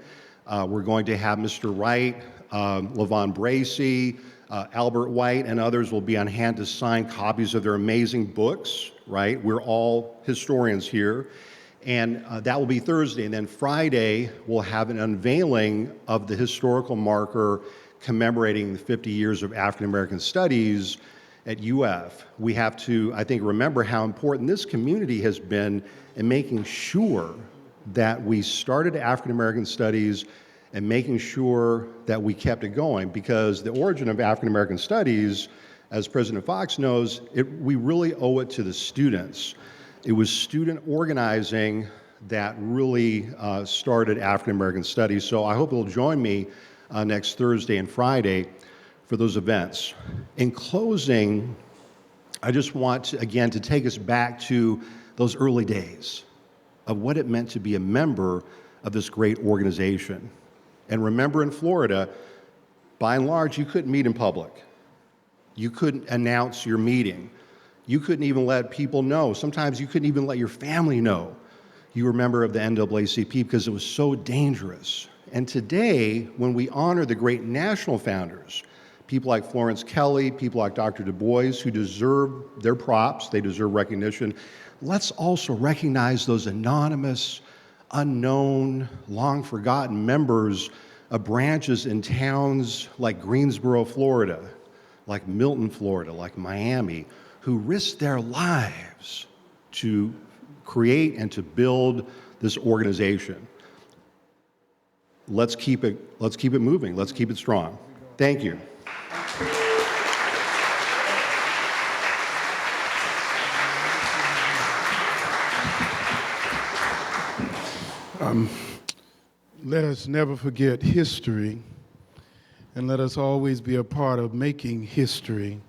We're going to have Mr. Wright, LaVon Bracey, Albert White, and others will be on hand to sign copies of their amazing books, right? We're all historians here. And that will be Thursday. And then Friday, we'll have an unveiling of the historical marker commemorating the 50 years of African American studies at UF. We have to, I think, remember how important this community has been in making sure that we started African American studies and making sure that we kept it going, because the origin of African American studies, as President Fox knows, we really owe it to the students. It was student organizing that really started African American studies. So I hope you'll join me next Thursday and Friday for those events. In closing, I just want to, again, to take us back to those early days of what it meant to be a member of this great organization. And remember, in Florida, by and large, you couldn't meet in public. You couldn't announce your meeting. You couldn't even let people know. Sometimes you couldn't even let your family know you were a member of the NAACP because it was so dangerous. And today, when we honor the great national founders, people like Florence Kelley, people like Dr. Du Bois, who deserve their props, they deserve recognition, let's also recognize those anonymous, unknown, long-forgotten members of branches in towns like Greensboro, Florida, like Milton, Florida, like Miami, who risked their lives to create and to build this organization. Let's keep it moving. Let's keep it strong. Thank you. Let us never forget history, and let us always be a part of making history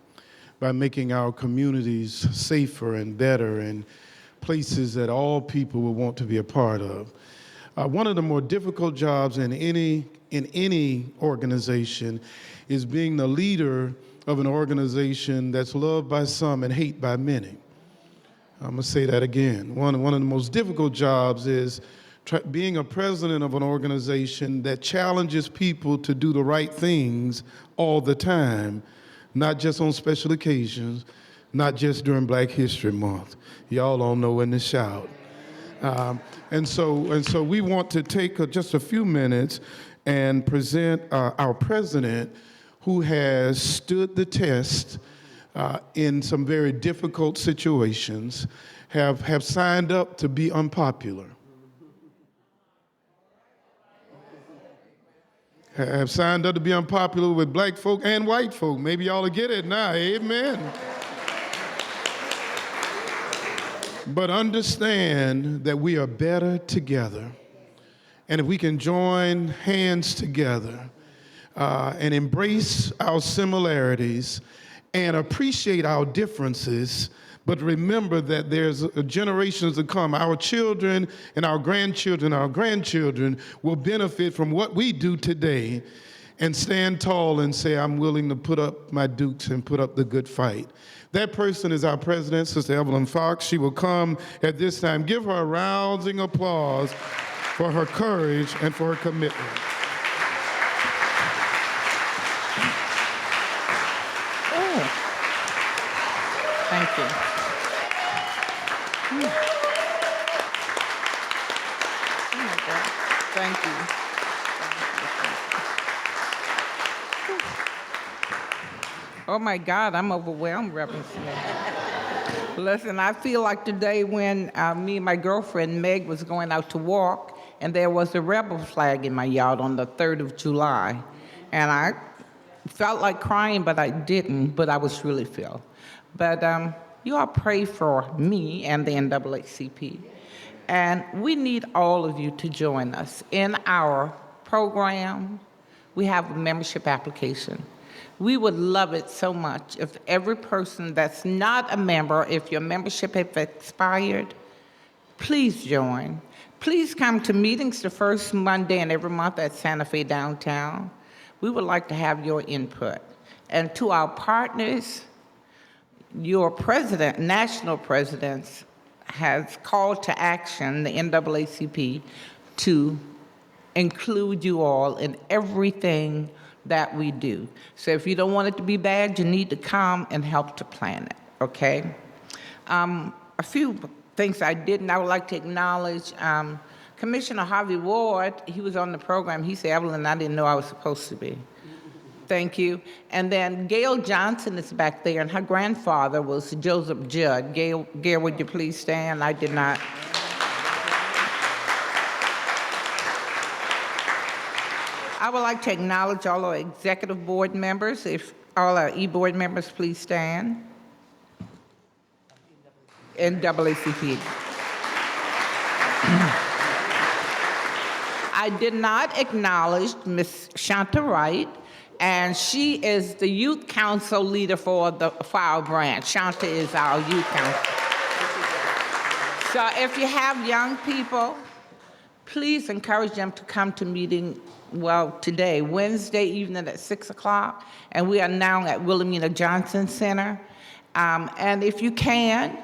by making our communities safer and better and places that all people will want to be a part of. One of the more difficult jobs in any organization is being the leader of an organization that's loved by some and hated by many. I'm gonna say that again. One of the most difficult jobs is being a president of an organization that challenges people to do the right things all the time, not just on special occasions, not just during Black History Month. Y'all don't know when to shout. And so we want to take just a few minutes and present our president, who has stood the test in some very difficult situations, have signed up to be unpopular. Have signed up to be unpopular with Black folk and white folk. Maybe y'all will get it now, amen. But understand that we are better together. And if we can join hands together and embrace our similarities and appreciate our differences, but remember that there's generations to come. Our children and our grandchildren will benefit from what we do today, and stand tall and say, I'm willing to put up my dukes and put up the good fight. That person is our president, Sister Evelyn Fox. She will come at this time. Give her a rousing applause for her courage and for her commitment. Thank you. Thank you. Oh my God, I'm overwhelmed, Reverend Smith. Listen, I feel like today when me and my girlfriend Meg was going out to walk, and there was a rebel flag in my yard on the 3rd of July. And I felt like crying, but I didn't, but I was really filled. But you all pray for me and the NAACP. And we need all of you to join us in our program. We have a membership application. We would love it so much if every person that's not a member, if your membership has expired, please join. Please come to meetings the first Monday in every month at Santa Fe downtown. We would like to have your input. And to our partners, your president, national presidents, has called to action the NAACP to include you all in everything that we do. So if you don't want it to be bad, you need to come and help to plan it, okay? A few things I didn't, I would like to acknowledge Commissioner Harvey Ward. He was on the program. He said, Evelyn, I didn't know I was supposed to be. Thank you. And then Gail Johnson is back there, and her grandfather was Joseph Judd. Gail, would you please stand? I did not. I would like to acknowledge all our executive board members. If all our e-board members please stand. NAACP. I did not acknowledge Ms. Shanta Wright, and she is the youth council leader for our branch. Shanta is our youth council. So if you have young people, please encourage them to come to meeting, today, Wednesday evening at 6 o'clock, and we are now at Wilhelmina Johnson Center. And if you can,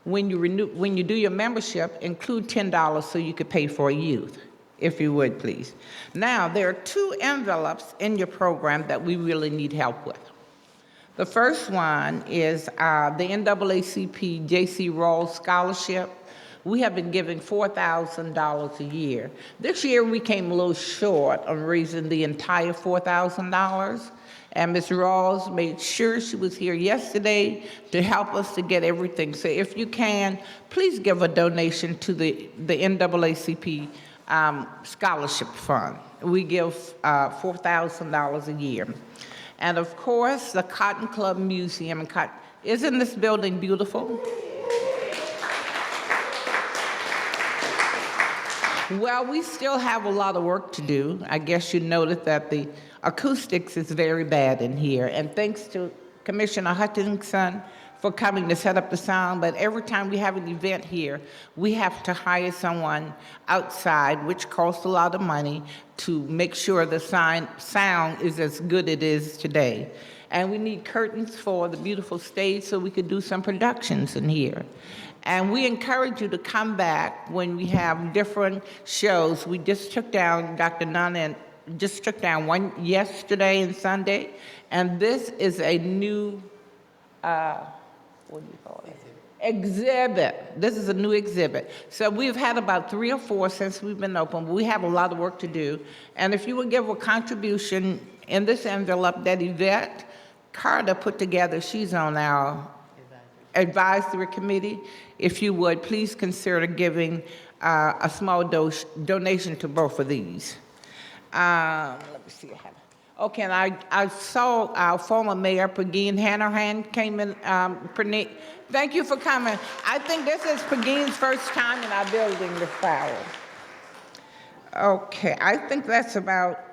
when you do your membership, include $10 so you could pay for a youth, if you would, please. Now, there are 2 envelopes in your program that we really need help with. The first one is the NAACP J.C. Rawls Scholarship. We have been giving $4,000 a year. This year, we came a little short on raising the entire $4,000. And Ms. Rawls made sure she was here yesterday to help us to get everything. So if you can, please give a donation to the NAACP Scholarship Fund. We give $4,000 a year. And of course, the Cotton Club Museum. Isn't this building beautiful? Well, we still have a lot of work to do. I guess you noticed that the acoustics is very bad in here. And thanks to Commissioner Hutchinson for coming to set up the sound. But every time we have an event here, we have to hire someone outside, which costs a lot of money, to make sure the sound is as good as it is today. And we need curtains for the beautiful stage so we could do some productions in here. And we encourage you to come back when we have different shows. We just took down, Dr. Nunn just took down one yesterday and Sunday. And this is a new, what do you call it? Exhibit. This is a new exhibit. So we've had about 3 or 4 since we've been open, but we have a lot of work to do. And if you would give a contribution in this envelope that Yvette Carter put together, she's on our advisory committee. If you would, please consider giving a small donation to both of these. Let me see. Okay, and I saw our former mayor, Pugh Hall, came in. Thank you for coming. I think this is Pugh's first time in our building this fall. Okay, I think that's about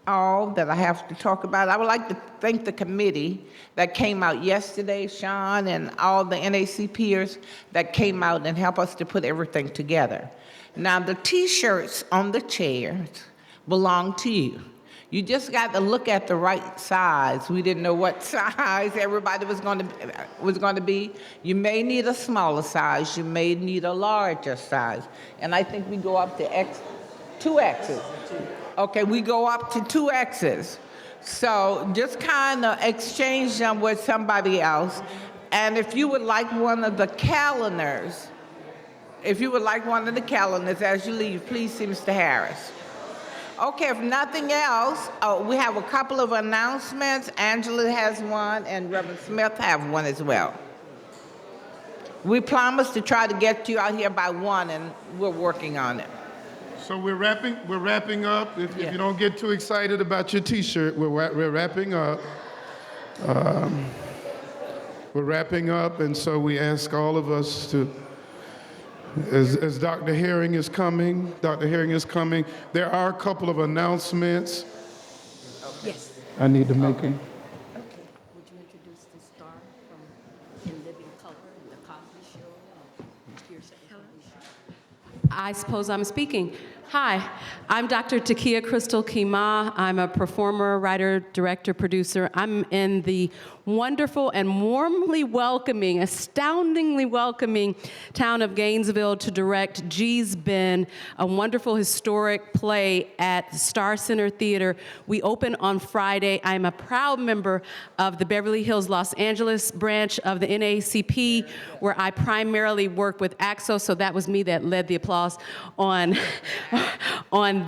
all that I have to talk about. I would like to thank the committee that came out yesterday, Sean, and all the NAACPers that came out and helped us to put everything together. Now, the T-shirts on the chairs belong to you. You just got to look at the right size. We didn't know what size everybody was going to be. You may need a smaller size. You may need a larger size. And I think we go up to 2Xs. Okay, we go up to 2Xs. So just kind of exchange them with somebody else. And if you would like one of the calendars, as you leave, please see Mr. Harris. Okay, if nothing else, we have a couple of announcements. Angela has one, and Reverend Smith have one as well. We promised to try to get you out here by 1, and we're working on it. So we're wrapping up. If you don't get too excited about your T-shirt, we're wrapping up. We're wrapping up, and so we ask all of us to, as Dr. Herring is coming, there are a couple of announcements. Yes. I need to make him. Okay. Would you introduce the star from In Living Color and the Cosby Show? Here's the Cosby Show. I suppose I'm speaking. Hi, I'm Dr. Takia Crystal Kima. I'm a performer, writer, director, producer. I'm in the wonderful and warmly welcoming, astoundingly welcoming town of Gainesville to direct G's Ben, a wonderful historic play at the Star Center Theater. We open on Friday. I'm a proud member of the Beverly Hills, Los Angeles branch of the NAACP, where I primarily work with AXO, so that was me that led the applause on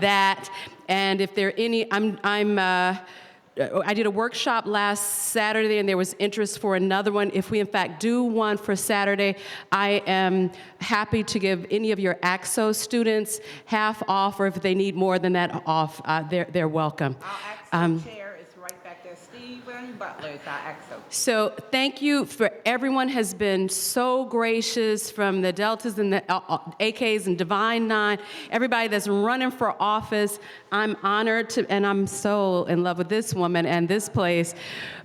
that. And if there are any, I did a workshop last Saturday, and there was interest for another one. If we, in fact, do one for Saturday, I am happy to give any of your AXO students half off, or if they need more than that off, they're welcome. Our AXO chair is right back there. Stephen Butler is our AXO. So thank you for everyone has been so gracious, from the Deltas and the AKs and Divine Nine, everybody that's running for office. I'm honored to, and I'm so in love with this woman and this place.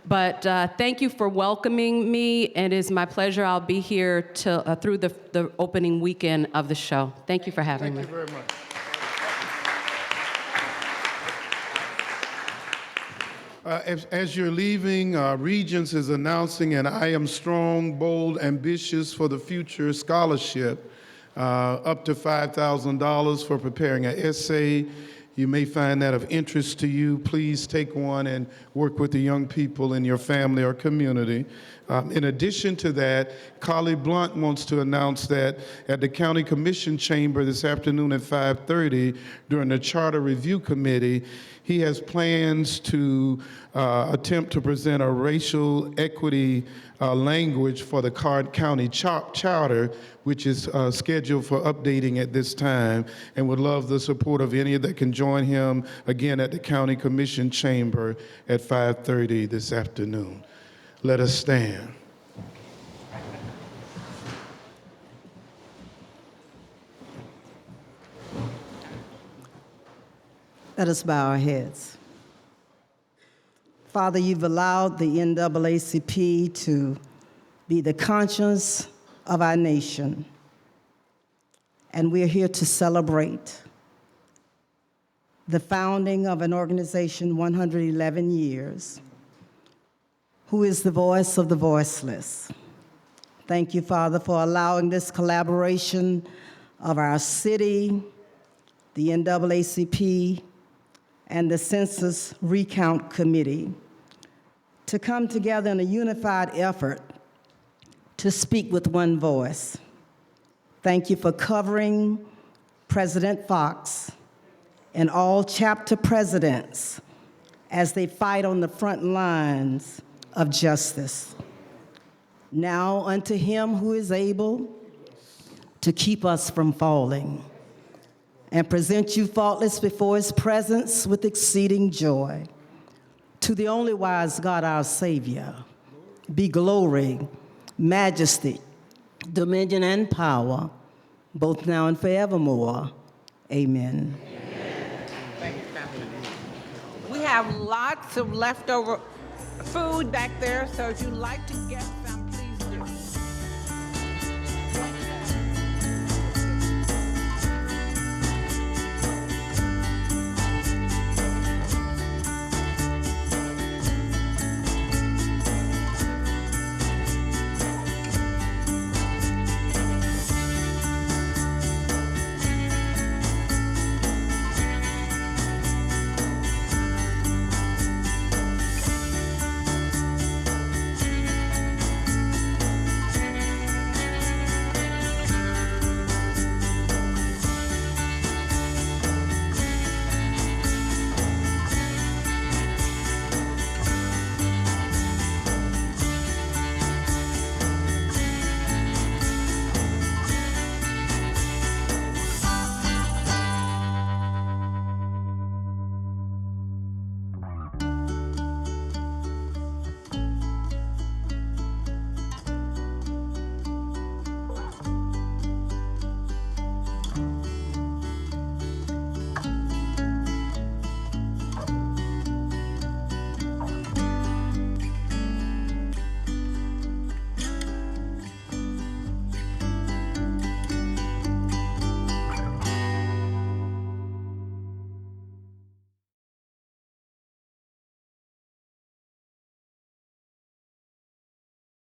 But thank you for welcoming me. It is my pleasure. I'll be here till, through the opening weekend of the show. Thank you for having me. Thank you very much. As you're leaving, Regents is announcing an I Am Strong, Bold, Ambitious for the Future scholarship, up to $5,000 for preparing an essay. You may find that of interest to you. Please take one and work with the young people in your family or community. In addition to that, Carly Blunt wants to announce that at the County Commission Chamber this afternoon at 5:30 during the Charter Review Committee, he has plans to attempt to present a racial equity language for the county charter, which is scheduled for updating at this time, and would love the support of any that can join him again at the County Commission Chamber at 5:30 this afternoon. Let us stand. Let us bow our heads. Father, you've allowed the NAACP to be the conscience of our nation, and we're here to celebrate the founding of an organization 111 years, who is the voice of the voiceless. Thank you, Father, for allowing this collaboration of our city, the NAACP, and the Census Recount Committee to come together in a unified effort to speak with one voice. Thank you for covering President Fox and all chapter presidents as they fight on the front lines of justice. Now unto him who is able to keep us from falling and present you faultless before his presence with exceeding joy. To the only wise God, our Savior, be glory, majesty, dominion, and power, both now and forevermore. Amen. Thank you, family. We have lots of leftover food back there, so if you'd like to get